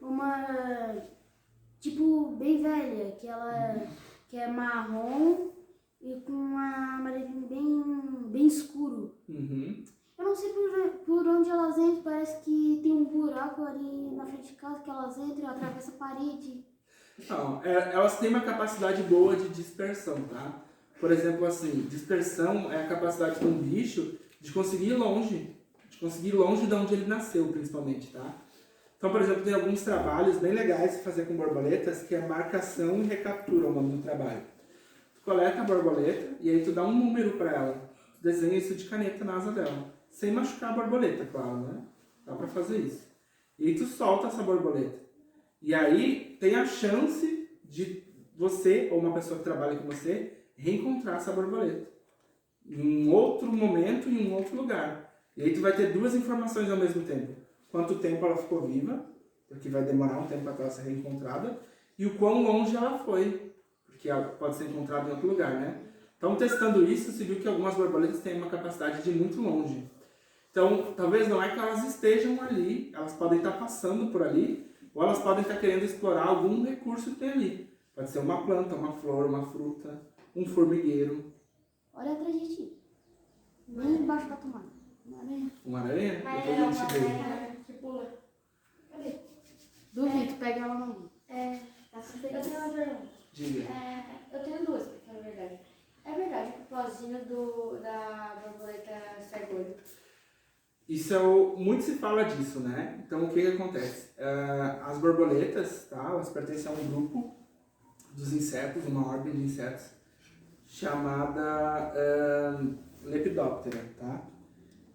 Speaker 3: uma tipo bem velha, que é marrom e com um amarelinho bem escuro.
Speaker 2: Uhum.
Speaker 3: Eu não sei por onde elas entram, parece que tem um buraco ali na frente de casa que elas entram e atravessam a parede.
Speaker 2: Não, elas têm uma capacidade boa de dispersão, tá? Por exemplo, assim, dispersão é a capacidade de um bicho de conseguir ir longe de onde ele nasceu, principalmente, tá? Então, por exemplo, tem alguns trabalhos bem legais de fazer com borboletas, que é marcação e recaptura, o nome do trabalho. Tu coleta a borboleta e aí tu dá um número para ela. Tu desenha isso de caneta na asa dela, sem machucar a borboleta, claro, né? Dá para fazer isso. E aí tu solta essa borboleta. E aí tem a chance de você, ou uma pessoa que trabalha com você, reencontrar essa borboleta. Em um outro momento, em um outro lugar. E aí tu vai ter duas informações ao mesmo tempo. Quanto tempo ela ficou viva, porque vai demorar um tempo para ela ser reencontrada, e o quão longe ela foi, porque ela pode ser encontrada em outro lugar, né? Então, testando isso, se viu que algumas borboletas têm uma capacidade de ir muito longe. Então, talvez não é que elas estejam ali, elas podem estar passando por ali, ou elas podem estar querendo explorar algum recurso que tem ali. Pode ser uma planta, uma flor, uma fruta, um formigueiro.
Speaker 3: Olha atrás de ti. Bem embaixo da tomada. Uma aranha.
Speaker 2: Uma aranha? Depois a gente vê.
Speaker 5: Que pula. Cadê?
Speaker 3: Duvido, pega ela na mão.
Speaker 5: Eu tenho uma pergunta.
Speaker 2: Diga.
Speaker 5: Eu tenho duas, pra falar a verdade. É verdade que o pozinho da borboleta sai gordo?
Speaker 2: Muito se fala disso, né? Então, o que acontece? As borboletas, tá? Elas pertencem a um grupo dos insetos, uma ordem de insetos, chamada Lepidoptera, tá?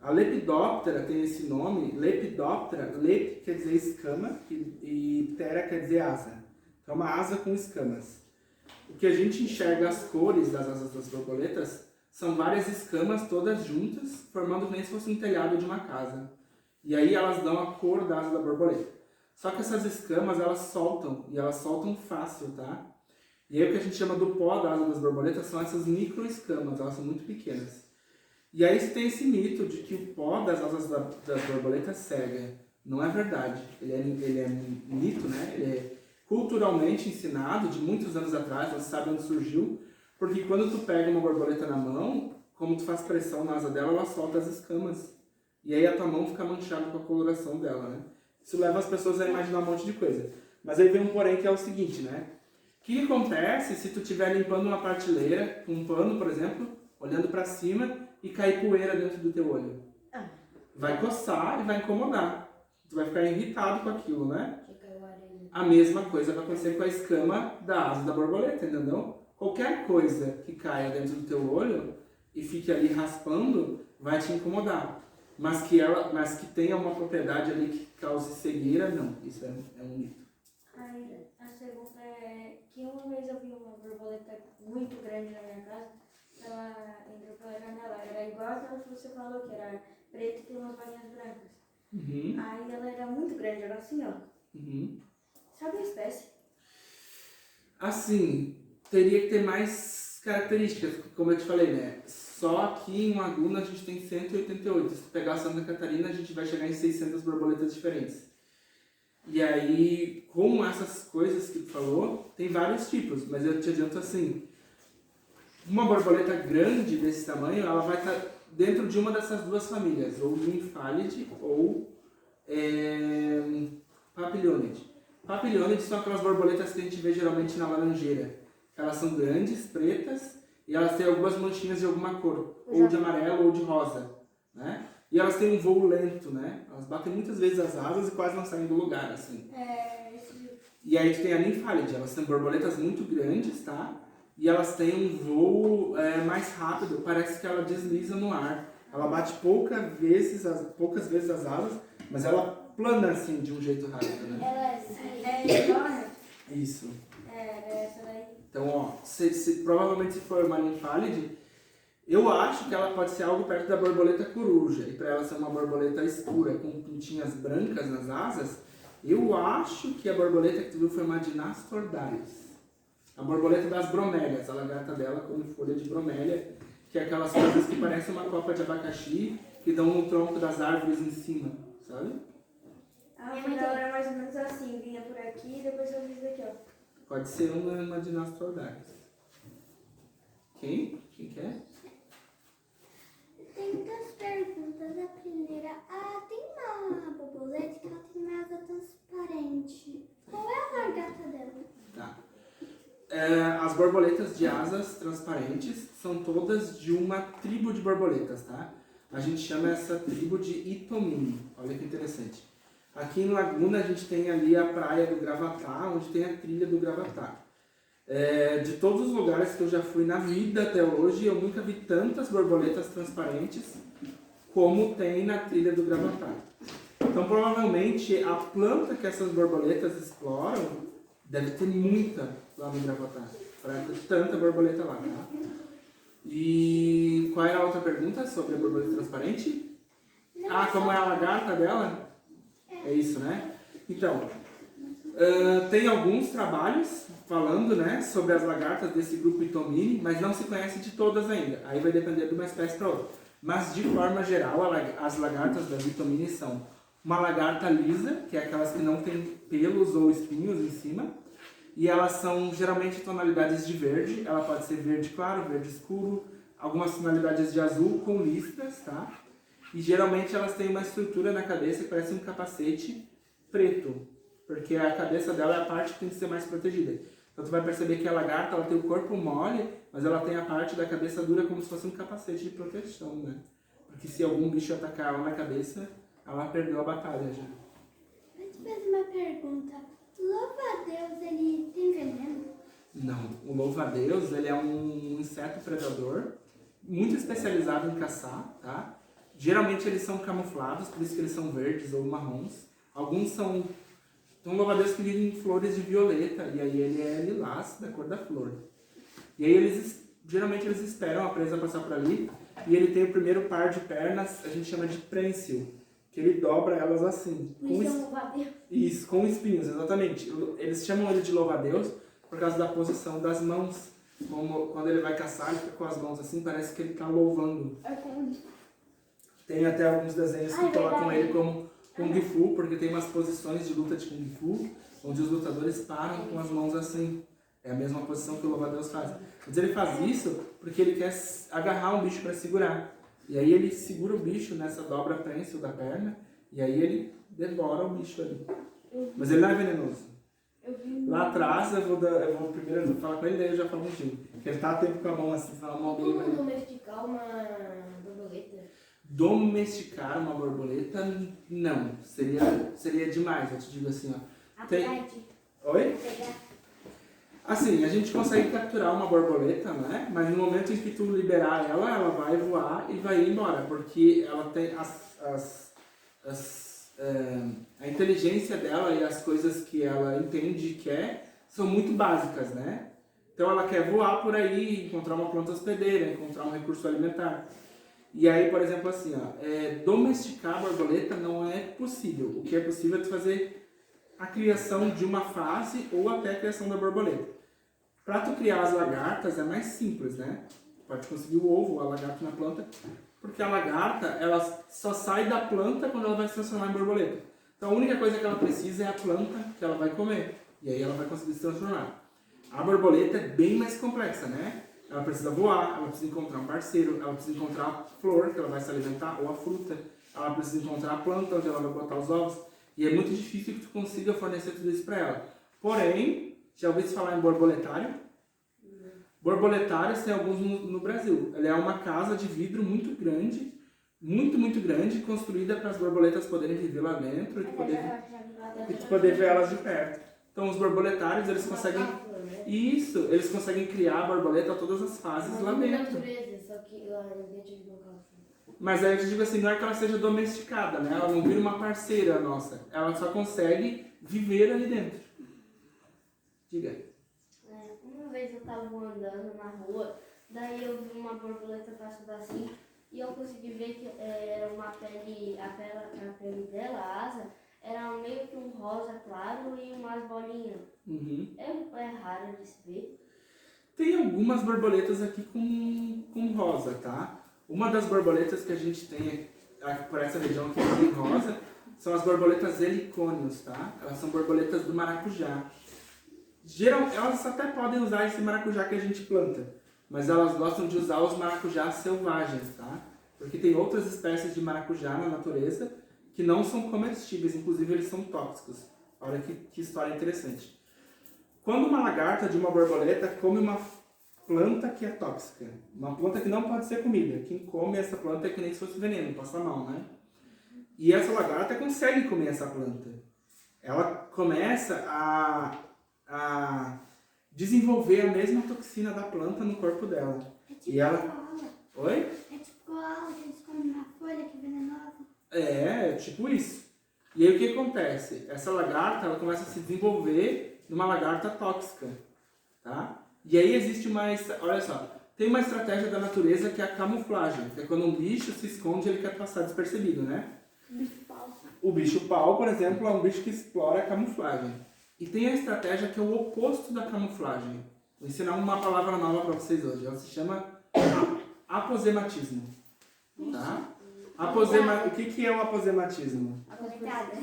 Speaker 2: A Lepidoptera tem esse nome, Lepidoptera, lep quer dizer escama e ptera quer dizer asa. Então, uma asa com escamas. O que a gente enxerga as cores das asas das borboletas são várias escamas todas juntas, formando como se fosse um telhado de uma casa. E aí elas dão a cor da asa da borboleta. Só que essas escamas, elas soltam, e elas soltam fácil, tá? E aí o que a gente chama do pó da asa das borboletas são essas microescamas, elas são muito pequenas. E aí tem esse mito de que o pó das asas das borboletas cega. Não é verdade. Ele é mito, né? Ele é culturalmente ensinado de muitos anos atrás, não se sabe onde surgiu, porque quando tu pega uma borboleta na mão, como tu faz pressão na asa dela, ela solta as escamas. E aí a tua mão fica manchada com a coloração dela, né? Isso leva as pessoas a imaginar um monte de coisa. Mas aí vem um porém que é o seguinte, né? O que acontece se tu estiver limpando uma prateleira com um pano, por exemplo, olhando para cima e cair poeira dentro do teu olho? Vai coçar e vai incomodar. Tu vai ficar irritado com aquilo, né? A mesma coisa vai acontecer com a escama da asa da borboleta, entendeu? Qualquer coisa que caia dentro do teu olho e fique ali raspando vai te incomodar. Mas que tenha uma propriedade ali que cause cegueira, não. Isso é um mito.
Speaker 5: Aí, a segunda é que uma vez eu vi uma borboleta muito grande na minha casa. Ela entrou pela janela. Era igual aquela que você falou, que era preta e tem umas bolinhas brancas.
Speaker 2: Uhum.
Speaker 5: Aí ela era muito grande, era assim, ó.
Speaker 2: Uhum.
Speaker 5: Sabe a espécie?
Speaker 2: Assim, teria que ter mais características, como eu te falei, né? Só aqui em Laguna a gente tem 188. Se tu pegar Santa Catarina, a gente vai chegar em 600 borboletas diferentes. E aí, com essas coisas que tu falou, tem vários tipos, mas eu te adianto assim, uma borboleta grande desse tamanho, ela vai estar dentro de uma dessas duas famílias, ou Nymphalidae ou Papilionidae. Papilionidae são aquelas borboletas que a gente vê geralmente na laranjeira. Elas são grandes, pretas, e elas têm algumas manchinhas de alguma cor, ou de amarelo ou de rosa, né? E elas têm um voo lento, né? Elas batem muitas vezes as asas e quase não saem do lugar, assim. E aí tu tem a Nymphalidae, elas são borboletas muito grandes, tá? E elas têm um voo mais rápido, parece que ela desliza no ar. Ela bate poucas vezes as asas, mas ela plana assim de um jeito rápido, né?
Speaker 5: Ela é igual, né?
Speaker 2: Isso.
Speaker 5: É essa daí.
Speaker 2: Então, ó, provavelmente se for uma Nymphalidae, eu acho que ela pode ser algo perto da borboleta coruja. E para ela ser uma borboleta escura com pintinhas brancas nas asas, eu acho que a borboleta que tu viu foi uma Dynastordalis. A borboleta das bromélias, a lagarta dela come folha de bromélia, que é aquelas coisas que parecem uma copa de abacaxi que dão no tronco das árvores em cima, sabe?
Speaker 5: A folha dela era mais ou menos assim, vinha por aqui e depois eu fiz aqui, ó.
Speaker 2: Pode ser uma Dynastordalis. Quem? Quem quer?
Speaker 1: Tem duas perguntas. A primeira, tem uma borboleta que ela tem uma asa transparente. Qual é a lagarta dela?
Speaker 2: Tá. As borboletas de asas transparentes são todas de uma tribo de borboletas, tá? A gente chama essa tribo de Itomini. Olha que interessante. Aqui em Laguna a gente tem ali a praia do Gravatá, onde tem a trilha do Gravatá. De todos os lugares que eu já fui na vida até hoje, eu nunca vi tantas borboletas transparentes como tem na trilha do Gravatá. Então provavelmente a planta que essas borboletas exploram deve ter muita lá no Gravatá, para ter tanta borboleta lá, tá? E qual era a outra pergunta sobre a borboleta transparente? Como é a lagarta dela? É isso, né? Então, tem alguns trabalhos falando, né, sobre as lagartas desse grupo Itomini, mas não se conhece de todas ainda. Aí vai depender de uma espécie para outra. Mas, de forma geral, as lagartas das Itomini são uma lagarta lisa, que é aquelas que não tem pelos ou espinhos em cima, e elas são geralmente tonalidades de verde. Ela pode ser verde claro, verde escuro, algumas tonalidades de azul com listras, tá? E geralmente elas têm uma estrutura na cabeça que parece um capacete preto, porque a cabeça dela é a parte que tem que ser mais protegida. Então tu vai perceber que a lagarta ela tem o corpo mole, mas ela tem a parte da cabeça dura como se fosse um capacete de proteção, né? que se algum bicho atacar ela na cabeça, ela perdeu a batalha já.
Speaker 1: Eu te fazer uma pergunta. Louva-a-Deus, ele tem veneno?
Speaker 2: Não, o louva-a-Deus, ele é um inseto predador, muito especializado em caçar, tá? Geralmente eles são camuflados, por isso que eles são verdes ou marrons. Alguns são... Tem um louva-a-Deus que vive em flores de violeta, e aí ele é lilás, da cor da flor. E aí geralmente eles esperam a presa passar por ali, e ele tem o primeiro par de pernas, a gente chama de prênsil, que ele dobra elas assim.
Speaker 1: Isso é um louva-a-Deus.
Speaker 2: Isso, com espinhos, exatamente. Eles chamam ele de louva-a-Deus por causa da posição das mãos. Como quando ele vai caçar, ele fica com as mãos assim, parece que ele está louvando. Tem até alguns desenhos que colocam ele como Kung Fu, porque tem umas posições de luta de Kung Fu, onde os lutadores param com as mãos assim. É a mesma posição que o louva-a-Deus faz. Mas ele faz isso porque ele quer agarrar um bicho para segurar. E aí ele segura o bicho nessa dobra prênsil da perna, e aí ele devora o bicho ali. Mas ele não é venenoso. Lá atrás, eu vou primeiro falar com ele, daí eu já falo contigo. Porque ele tá há tempo com a mão assim, fala mal dele.
Speaker 3: Como domesticar uma borboleta?
Speaker 2: Domesticar uma borboleta, não. Seria demais, eu te digo assim, ó. Oi? Assim, a gente consegue capturar uma borboleta, né? Mas no momento em que tu liberar ela, ela vai voar e vai ir embora. Porque ela tem a inteligência dela e as coisas que ela entende e quer são muito básicas, né? Então ela quer voar por aí, encontrar uma planta hospedeira, encontrar um recurso alimentar. E aí, por exemplo, assim, ó, domesticar a borboleta não é possível. O que é possível é tu fazer a criação de uma fase ou até a criação da borboleta. Para tu criar as lagartas é mais simples, né? Pode conseguir o ovo, a lagarta na planta, porque a lagarta, ela só sai da planta quando ela vai se transformar em borboleta. Então a única coisa que ela precisa é a planta que ela vai comer. E aí ela vai conseguir se transformar. A borboleta é bem mais complexa, né? Ela precisa voar, ela precisa encontrar um parceiro, ela precisa encontrar a flor que ela vai se alimentar, ou a fruta. Ela precisa encontrar a planta onde ela vai botar os ovos. E é muito difícil que tu consiga fornecer tudo isso para ela. Porém, já ouviu falar em borboletário? Borboletários tem alguns no Brasil. Ela é uma casa de vidro muito grande, muito grande, construída para as borboletas poderem viver lá dentro e tu poder ver elas de perto. Então os borboletários, eles conseguem... Isso, eles conseguem criar a borboleta a todas as fases lá dentro.
Speaker 3: Só que lá dentro de uma casa.
Speaker 2: Mas aí eu te digo assim, não é que ela seja domesticada, né? Ela não vira uma parceira nossa. Ela só consegue viver ali dentro. Diga.
Speaker 3: Uma vez eu tava andando na rua, daí eu vi uma borboleta passando assim, e eu consegui ver que era uma pele, a pele dela, a asa, era meio que um rosa claro e umas bolinhas.
Speaker 2: Uhum.
Speaker 3: É raro de se ver.
Speaker 2: Tem algumas borboletas aqui com rosa, tá? Uma das borboletas que a gente tem aqui por essa região aqui tem rosa são as borboletas helicônios, tá? Elas são borboletas do maracujá. Elas até podem usar esse maracujá que a gente planta, mas elas gostam de usar os maracujás selvagens, tá? Porque tem outras espécies de maracujá na natureza que não são comestíveis, inclusive eles são tóxicos. Olha que história interessante. Quando uma lagarta de uma borboleta come uma planta que é tóxica, uma planta que não pode ser comida, quem come essa planta é que nem se fosse veneno, passa mal, né? E essa lagarta consegue comer essa planta. Ela começa a desenvolver a mesma toxina da planta no corpo dela.
Speaker 1: É tipo
Speaker 2: e ela...
Speaker 1: koala.
Speaker 2: Oi?
Speaker 1: É tipo koala que eles comem na folha, que é venenosa.
Speaker 2: É tipo isso. E aí o que acontece? Essa lagarta, ela começa a se desenvolver numa lagarta tóxica, tá? E aí existe olha só, tem uma estratégia da natureza que é a camuflagem, que é quando um bicho se esconde, ele quer passar despercebido, né? O bicho-pau, por exemplo, é um bicho que explora a camuflagem. E tem a estratégia que é o oposto da camuflagem. Vou ensinar uma palavra nova para vocês hoje. Ela se chama aposematismo. Tá? O que é o aposematismo?
Speaker 1: Aposentada.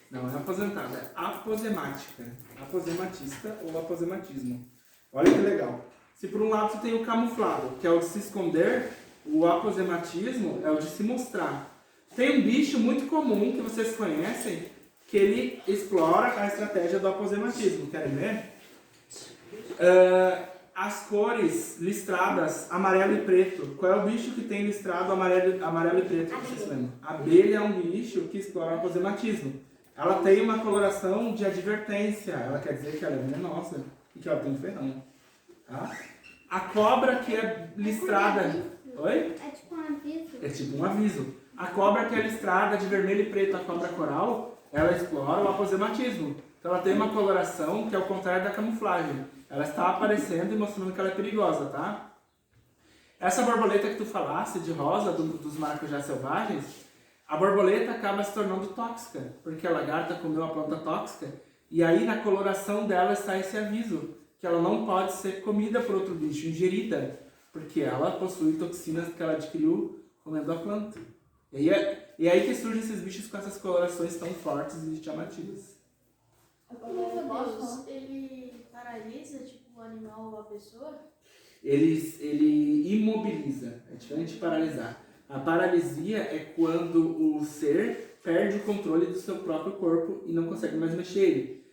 Speaker 2: Não é aposentada, é aposemática. Aposematista ou aposematismo. Olha que legal. Se por um lado você tem o camuflado, que é o de se esconder, o aposematismo é o de se mostrar. Tem um bicho muito comum que vocês conhecem, que ele explora a estratégia do aposematismo. Querem ver? as cores listradas, amarelo e preto. Qual é o bicho que tem listrado amarelo e preto? Vocês se lembram? A abelha é um bicho que explora o aposematismo. Ela tem uma coloração de advertência. Ela quer dizer que ela é venenosa e que ela tem um ferrão. Tá? A cobra que é listrada... Oi?
Speaker 1: É tipo um aviso.
Speaker 2: É tipo um aviso. A cobra que é listrada de vermelho e preto, a cobra coral, ela explora o aposematismo. Então ela tem uma coloração que é o contrário da camuflagem. Ela está aparecendo e mostrando que ela é perigosa, tá? Essa borboleta que tu falasse, de rosa, dos maracujás selvagens, a borboleta acaba se tornando tóxica, porque a lagarta comeu a planta tóxica, e aí na coloração dela está esse aviso, que ela não pode ser comida por outro bicho, ingerida, porque ela possui toxinas que ela adquiriu comendo a planta. E aí que surgem esses bichos com essas colorações tão fortes e chamativas.
Speaker 5: Meu Deus, ele paralisa, tipo, o animal ou a pessoa?
Speaker 2: Ele imobiliza, é diferente de paralisar. A paralisia é quando o ser perde o controle do seu próprio corpo e não consegue mais mexer ele.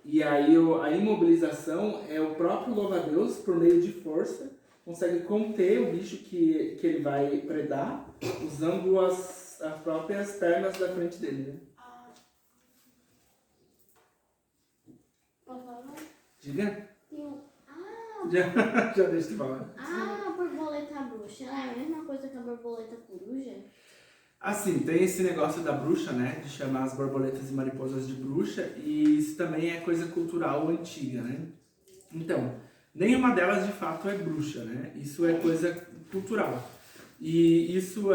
Speaker 2: E aí a imobilização é o próprio louva-a-Deus, por meio de força, consegue conter o bicho que ele vai predar, usando as próprias pernas da frente dele, né?
Speaker 3: Posso falar?
Speaker 2: Diga?
Speaker 1: Tem um...
Speaker 2: Já deixa eu falar.
Speaker 1: A borboleta bruxa, ela é a mesma coisa que a borboleta coruja?
Speaker 2: Assim, tem esse negócio da bruxa, né? De chamar as borboletas e mariposas de bruxa. E isso também é coisa cultural antiga, né? Então, nenhuma delas de fato é bruxa, né? Isso é coisa cultural. E isso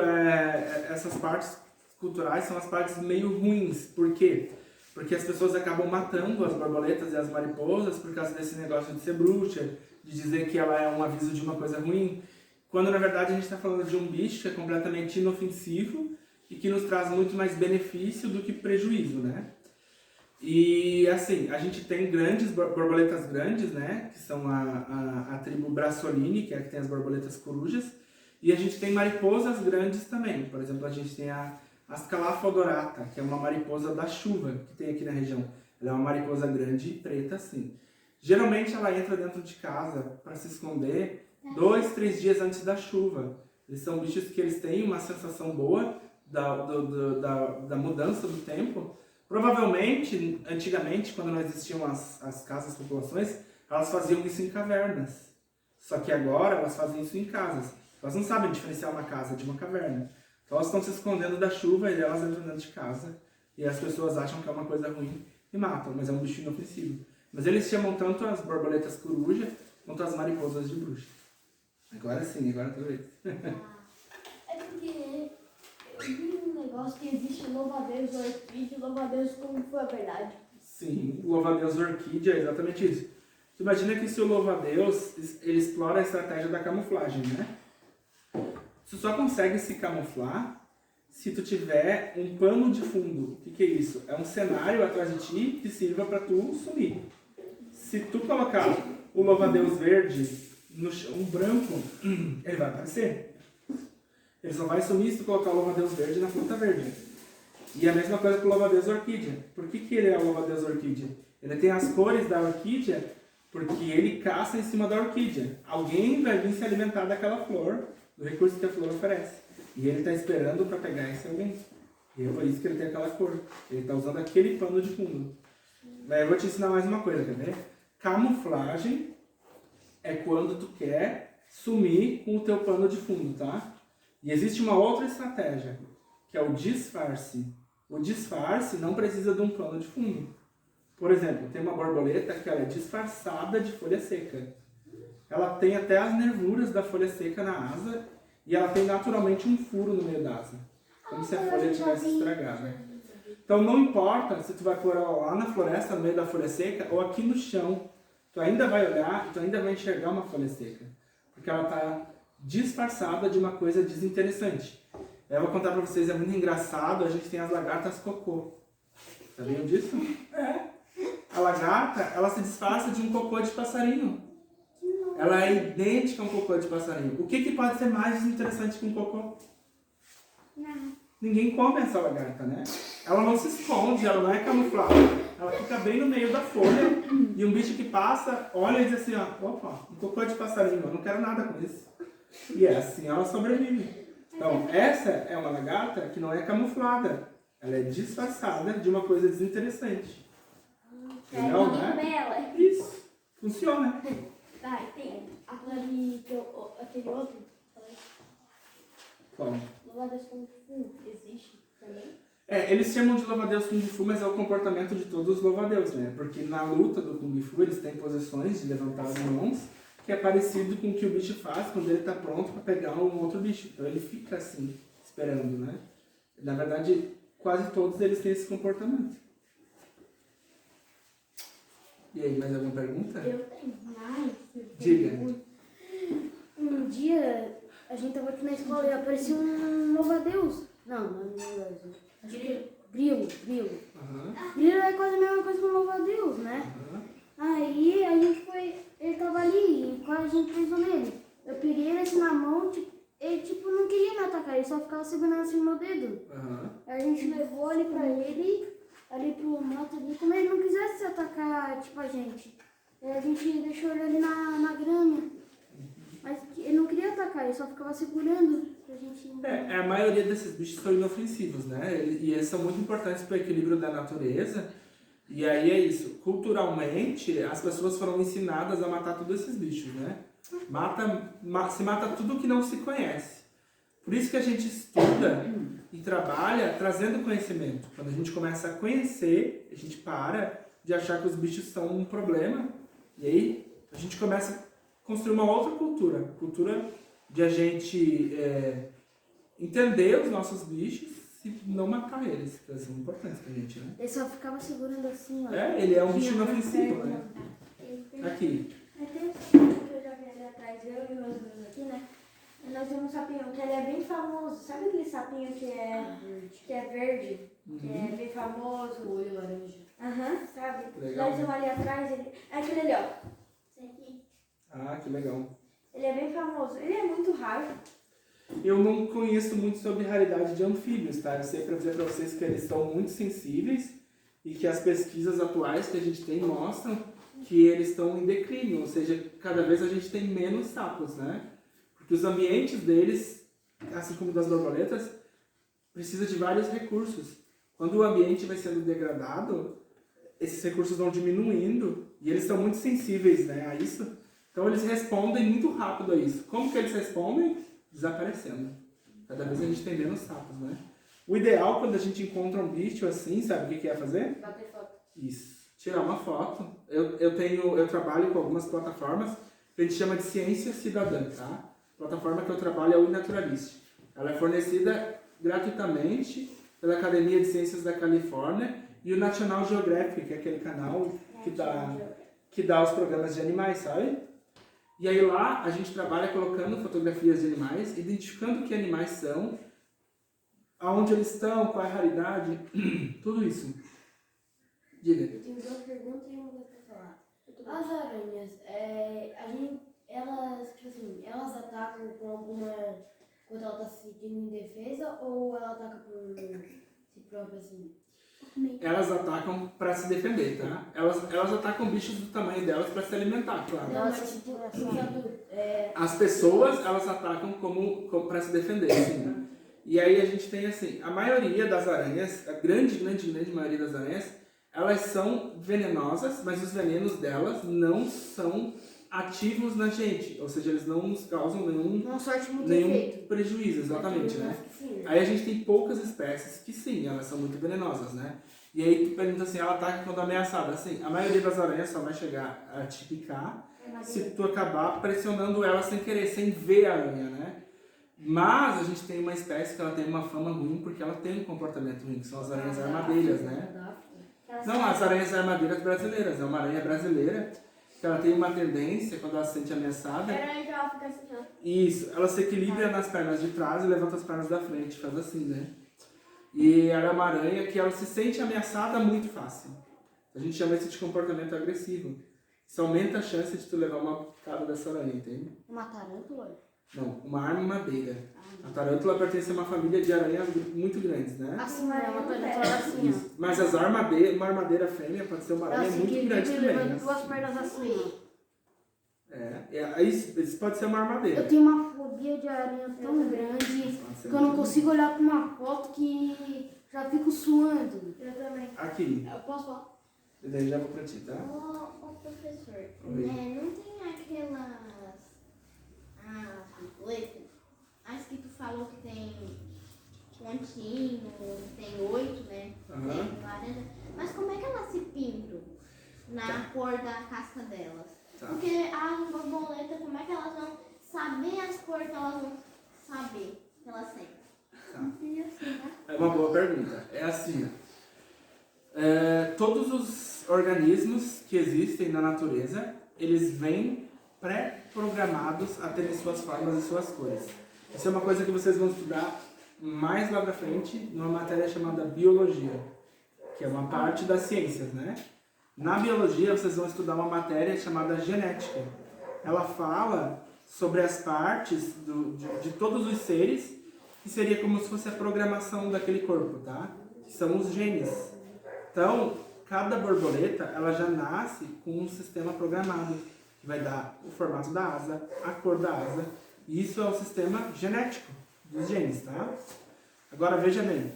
Speaker 2: essas partes culturais são as partes meio ruins. Por quê? Porque as pessoas acabam matando as borboletas e as mariposas por causa desse negócio de ser bruxa, de dizer que ela é um aviso de uma coisa ruim, quando na verdade a gente está falando de um bicho que é completamente inofensivo e que nos traz muito mais benefício do que prejuízo, né? E assim, a gente tem borboletas grandes, né? Que são a tribo Brassolini, que é a que tem as borboletas corujas, e a gente tem mariposas grandes também. Por exemplo, a gente tem a Ascalapha odorata, que é uma mariposa da chuva que tem aqui na região. Ela é uma mariposa grande e preta, assim. Geralmente ela entra dentro de casa para se esconder 2, 3 dias antes da chuva. Eles são bichos que eles têm uma sensação boa da mudança do tempo. Provavelmente, antigamente, quando não existiam as casas, as populações, elas faziam isso em cavernas. Só que agora elas fazem isso em casas. Elas não sabem diferenciar uma casa de uma caverna. Então elas estão se escondendo da chuva e elas entram dentro de casa. E as pessoas acham que é uma coisa ruim e matam, mas é um bicho inofensivo. Mas eles chamam tanto as borboletas coruja quanto as mariposas de bruxa. Agora sim, agora tu vê.
Speaker 4: É porque eu vi um negócio que existe louva-a-Deus orquídea, louva-a-Deus como foi a verdade.
Speaker 2: Sim, o louva-a-Deus orquídea é exatamente isso. Você imagina que se o louva-a-Deus, ele explora a estratégia da camuflagem, né? Tu só consegue se camuflar se tu tiver um pano de fundo. O que é isso? É um cenário atrás de ti que sirva para tu sumir. Se tu colocar o louva-a-Deus verde no chão branco, ele vai aparecer. Ele só vai sumir se tu colocar o louva-a-Deus verde na planta verde. E a mesma coisa com o louva-a-Deus orquídea. Por que ele é o louva-a-Deus orquídea? Ele tem as cores da orquídea porque ele caça em cima da orquídea. Alguém vai vir se alimentar daquela flor, do recurso que a flor oferece. E ele está esperando para pegar esse alguém. E é por isso que ele tem aquela cor. Ele está usando aquele pano de fundo. Mas eu vou te ensinar mais uma coisa, quer ver? Camuflagem é quando tu quer sumir com o teu pano de fundo, tá? E existe uma outra estratégia, que é o disfarce. O disfarce não precisa de um pano de fundo. Por exemplo, tem uma borboleta que ela é disfarçada de folha seca. Ela tem até as nervuras da folha seca na asa e ela tem naturalmente um furo no meio da asa, como se a folha tivesse estragada. Então não importa se tu vai pôr ela lá na floresta, no meio da folha seca, ou aqui no chão, tu ainda vai olhar e tu ainda vai enxergar uma folha seca, porque ela está disfarçada de uma coisa desinteressante. Eu vou contar para vocês, é muito engraçado, a gente tem as lagartas cocô. Sabiam disso? É. A lagarta, ela se disfarça de um cocô de passarinho. Ela é idêntica a um cocô de passarinho. O que pode ser mais desinteressante que um cocô?
Speaker 1: Não.
Speaker 2: Ninguém come essa lagarta, né? Ela não se esconde, ela não é camuflada. Ela fica bem no meio da folha e um bicho que passa, olha e diz assim, ó, opa, um cocô de passarinho, eu não quero nada com isso. E é assim ela sobrevive. Então, essa é uma lagarta que não é camuflada. Ela é disfarçada de uma coisa desinteressante. Legal, né?
Speaker 3: Bela.
Speaker 2: Isso. Funciona.
Speaker 4: Tá, tem aquele outro.
Speaker 2: Bom.
Speaker 4: Louva-a-Deus Kung Fu existe também?
Speaker 2: Eles chamam de louva-a-Deus Kung Fu, mas é o comportamento de todos os louva-a-Deus, né? Porque na luta do Kung Fu eles têm posições de levantar as mãos, que é parecido com o que o bicho faz quando ele está pronto para pegar um outro bicho. Então ele fica assim, esperando, né? Na verdade, quase todos eles têm esse comportamento. E aí, mais alguma pergunta?
Speaker 4: Eu tenho mais.
Speaker 2: Diga.
Speaker 3: Um dia a gente tava aqui na escola e apareceu um louva-a-Deus. Não é louva-a-Deus. Acho que é grilo.
Speaker 2: Aham.
Speaker 3: Grilo é quase a mesma coisa que um louva-a-Deus, né?
Speaker 2: Aham.
Speaker 3: Aí a gente foi, ele tava ali e quase a gente pensou nele. Eu peguei ele assim na mão, ele tipo não queria me atacar, ele só ficava segurando assim no meu dedo.
Speaker 2: Aham.
Speaker 3: Aí a gente levou ele pra ele, ali pro mato ali, como ele não quisesse atacar, tipo, a gente. Aí a gente deixou ele ali na grama. Mas ele não queria atacar, ele só ficava segurando pra gente.
Speaker 2: A maioria desses bichos são inofensivos, né? E eles são muito importantes para o equilíbrio da natureza. E aí é isso. Culturalmente, as pessoas foram ensinadas a matar todos esses bichos, né? Se mata tudo que não se conhece. Por isso que a gente estuda e trabalha trazendo conhecimento. Quando a gente começa a conhecer, a gente para de achar que os bichos são um problema. E aí a gente começa a construir uma outra cultura. Cultura de a gente entender os nossos bichos e não matar eles, que eles são importantes pra gente, né?
Speaker 3: Ele só ficava segurando assim, ó.
Speaker 2: Ele é um bicho inofensivo, né? Aqui.
Speaker 5: Tem um sapinho que eu já vi ali atrás, eu e meus amigos aqui, né? E nós temos um sapinho que ele é bem famoso. Sabe aquele sapinho que é verde? Que é bem famoso?
Speaker 4: O olho laranja.
Speaker 5: Aham, sabe?
Speaker 2: Legal,
Speaker 5: Nós temos ali atrás, ele... é aquele ali, ó.
Speaker 4: Esse aqui.
Speaker 2: Ah, que legal.
Speaker 5: Ele é bem famoso. Ele é muito raro.
Speaker 2: Eu não conheço muito sobre raridade de anfíbios, tá? Eu sei para dizer para vocês que eles são muito sensíveis e que as pesquisas atuais que a gente tem mostram que eles estão em declínio, ou seja, cada vez a gente tem menos sapos, né? Porque os ambientes deles, assim como das borboletas, precisa de vários recursos. Quando o ambiente vai sendo degradado, esses recursos vão diminuindo e eles são muito sensíveis, né, a isso. Então eles respondem muito rápido a isso. Como que eles respondem? Desaparecendo. Cada vez a gente tem menos sapos, né? O ideal quando a gente encontra um bicho assim, sabe o que é fazer?
Speaker 4: Bater foto.
Speaker 2: Isso. Tirar uma foto. Eu trabalho com algumas plataformas que a gente chama de ciência cidadã, tá? A plataforma que eu trabalho é o iNaturalist. Ela é fornecida gratuitamente pela Academia de Ciências da Califórnia e o National Geographic, que é aquele canal que dá os programas de animais, sabe? E aí lá a gente trabalha colocando fotografias de animais, identificando que animais são, aonde eles estão, qual é a raridade, tudo isso. Diga.
Speaker 3: Eu tenho duas perguntas e uma coisa pra falar. As aranhas, elas, tipo assim, elas atacam com alguma... quando ela tá se sentindo em defesa ou ela ataca por si própria, assim?
Speaker 2: Elas atacam para se defender, tá? Elas atacam bichos do tamanho delas para se alimentar, claro.
Speaker 3: Não, mas tipo,
Speaker 2: As pessoas, elas atacam como para se defender, sim. E aí a gente tem assim, a maioria das aranhas, a grande maioria das aranhas, elas são venenosas, mas os venenos delas não são ativos na gente, ou seja, eles não nos causam nenhum prejuízo, exatamente, né? Aí a gente tem poucas espécies que sim, elas são muito venenosas, né? E aí tu pergunta assim, ela ataca quando ameaçada. Assim, a maioria das aranhas só vai chegar a te picar se tu acabar pressionando ela sem querer, sem ver a aranha, né? Mas a gente tem uma espécie que ela tem uma fama ruim porque ela tem um comportamento ruim, que são as aranhas armadilhas, né? Não, as aranhas armadilhas brasileiras, é uma aranha brasileira que ela tem uma tendência, quando ela se sente ameaçada...
Speaker 4: Ela fica assim, ó.
Speaker 2: Isso, ela se equilibra nas pernas de trás e levanta as pernas da frente, faz assim, né? E ela é uma aranha que ela se sente ameaçada muito fácil. A gente chama isso de comportamento agressivo. Isso aumenta a chance de tu levar uma picada dessa aranha, entende?
Speaker 3: Uma tarântula?
Speaker 2: Não, uma armadeira. A tarântula pertence a uma família de aranhas muito grandes, né?
Speaker 4: Assim, é uma tarântula assim, ó.
Speaker 2: Mas as armadeiras, uma armadeira fêmea pode ser uma aranha
Speaker 4: Assim,
Speaker 2: muito
Speaker 4: que
Speaker 2: grande
Speaker 4: vive
Speaker 2: também.
Speaker 4: levando
Speaker 2: Né?
Speaker 4: duas pernas assim, ó.
Speaker 2: Isso pode ser uma armadeira.
Speaker 4: Eu tenho uma fobia de aranha tão grande que eu não consigo olhar pra uma foto que já fico suando.
Speaker 3: Eu também.
Speaker 2: Aqui,
Speaker 4: Eu posso falar?
Speaker 2: e daí já vou pra ti, tá?
Speaker 1: Ô, professor,
Speaker 2: Oi.
Speaker 1: não tem aquelas borboletas? As que tu falou que tem pontinho, tem 8, né?
Speaker 2: Aham.
Speaker 1: Tem laranja. Mas como é que elas se pintam na cor da casca delas?
Speaker 2: Tá.
Speaker 1: Porque as borboletas, como é que elas vão saber as cores que elas vão saber que elas têm?
Speaker 2: Tá.
Speaker 1: E assim, né?
Speaker 2: É uma boa pergunta. É assim, ó. Todos os organismos que existem na natureza, eles vêm pré-programados a terem suas formas e suas cores. Isso é uma coisa que vocês vão estudar mais lá pra frente, numa matéria chamada biologia, que é uma parte das ciências, né? Na biologia, vocês vão estudar uma matéria chamada genética. Ela fala sobre as partes de todos os seres, que seria como se fosse a programação daquele corpo, tá? Que são os genes. Então, cada borboleta, ela já nasce com um sistema programado, que vai dar o formato da asa, a cor da asa. E isso é o sistema genético dos genes, tá? Agora, veja bem.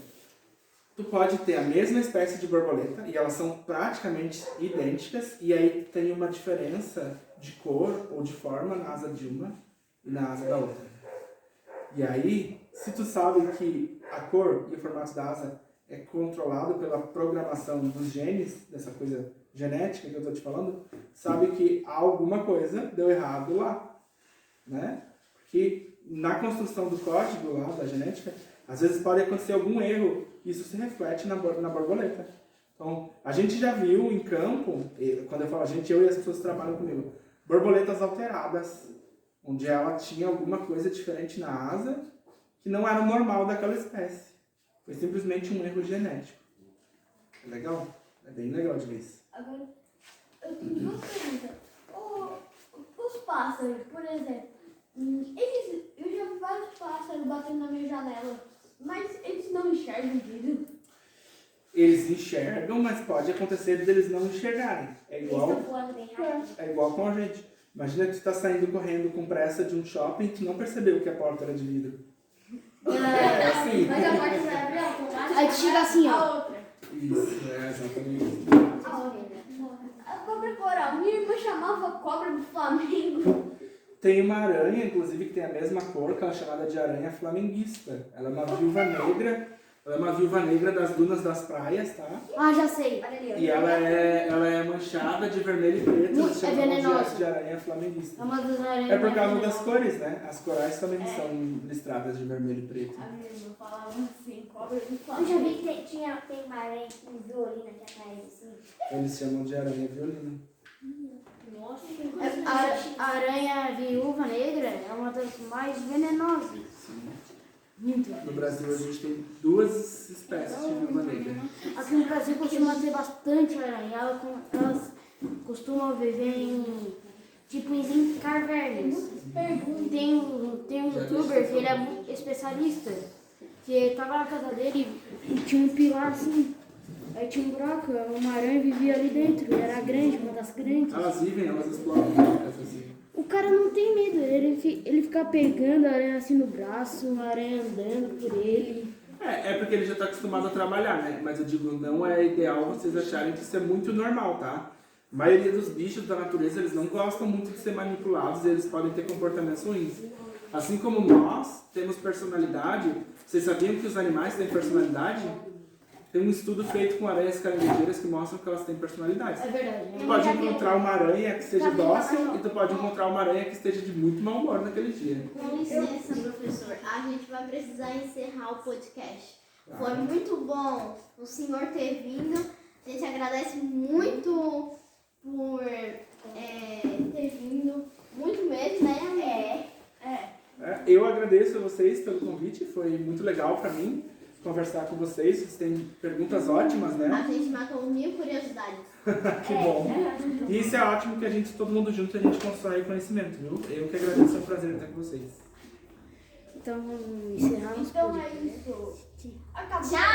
Speaker 2: Tu pode ter a mesma espécie de borboleta e elas são praticamente idênticas e aí tem uma diferença de cor ou de forma na asa de uma e na asa da outra. E aí, se tu sabe que a cor e o formato da asa é controlado pela programação dos genes, dessa coisa genética que eu estou te falando, sabe que alguma coisa deu errado lá, né? Porque na construção do código lá, da genética, às vezes pode acontecer algum erro e isso se reflete na borboleta. Então, a gente já viu em campo, quando eu falo a gente, eu e as pessoas que trabalham comigo, borboletas alteradas, onde ela tinha alguma coisa diferente na asa que não era normal daquela espécie. Foi simplesmente um erro genético. É legal? É bem legal de ver isso.
Speaker 4: Agora, eu tenho duas perguntas. Os pássaros, por exemplo, eu já vi vários pássaros batendo na minha janela, mas eles não enxergam vidro.
Speaker 2: Eles enxergam, mas pode acontecer deles não enxergarem.
Speaker 5: Eles estão voando bem rápido.
Speaker 2: É igual com a gente. Imagina que tu está saindo correndo com pressa de um shopping e tu não percebeu que a porta era de vidro. É assim.
Speaker 3: Mas a porta vai abrir automática.
Speaker 4: Aí tu chega assim, ó.
Speaker 3: A outra.
Speaker 2: Isso, é exatamente.
Speaker 4: A cobra coral, minha irmã chamava cobra do Flamengo.
Speaker 2: Tem uma aranha, inclusive, que tem a mesma cor, que ela é chamada de aranha flamenguista. Ela é uma viúva negra. Ela é uma viúva negra das dunas das praias, tá?
Speaker 4: Ah, já sei.
Speaker 5: Olha ali, ó.
Speaker 2: E ela é manchada de vermelho e preto. Eles chamam
Speaker 4: venenosa.
Speaker 2: de aranha flamenguista.
Speaker 4: É uma das aranhas.
Speaker 2: É por causa das
Speaker 4: venenosas.
Speaker 2: cores, né? As corais também são listradas de vermelho e preto.
Speaker 4: A minha irmã falava assim, cobra do
Speaker 5: Eu já
Speaker 4: Flamengo.
Speaker 5: vi que tem uma aranha com violino aqui atrás, assim.
Speaker 2: Eles chamam de aranha violina.
Speaker 3: Nossa,
Speaker 4: A aranha viúva negra é uma das mais venenosas. Muito.
Speaker 2: No Brasil a gente tem 2 espécies de viúva negra.
Speaker 4: Aqui no Brasil costuma ter bastante aranha. Elas costumam viver em cavernas. Tem um youtuber que ele é muito especialista, que tava na casa dele e tinha um pilar assim. Aí tinha um buraco, uma aranha vivia ali dentro, e era grande, uma das grandes.
Speaker 2: Elas vivem, elas exploram assim.
Speaker 4: O cara não tem medo, ele fica pegando a aranha assim no braço, a aranha andando por ele.
Speaker 2: É porque ele já está acostumado a trabalhar, né? Mas eu digo, não é ideal vocês acharem que isso é muito normal, tá? A maioria dos bichos da natureza, eles não gostam muito de ser manipulados, eles podem ter comportamentos ruins. Assim como nós temos personalidade, vocês sabiam que os animais têm personalidade? Tem um estudo feito com aranhas caranguejeiras que mostram que elas têm personalidades.
Speaker 4: É verdade.
Speaker 2: Tu pode encontrar uma aranha que seja dócil e tu pode encontrar uma aranha que esteja de muito mau humor naquele dia.
Speaker 1: Com licença, professor. A gente vai precisar encerrar o podcast. Foi muito bom o senhor ter vindo. A gente agradece muito por ter vindo. Muito mesmo, né?
Speaker 2: Eu agradeço a vocês pelo convite, foi muito legal para mim conversar com vocês. Vocês têm perguntas ótimas, né?
Speaker 1: A gente matou 1000 curiosidades.
Speaker 2: Que bom. E isso é ótimo que todo mundo junto, a gente constrói conhecimento, viu? Eu que agradeço, é um prazer estar com vocês.
Speaker 4: Então vamos encerrar nosso
Speaker 1: Então é
Speaker 4: podcast.
Speaker 1: isso. Acabou. Tchau!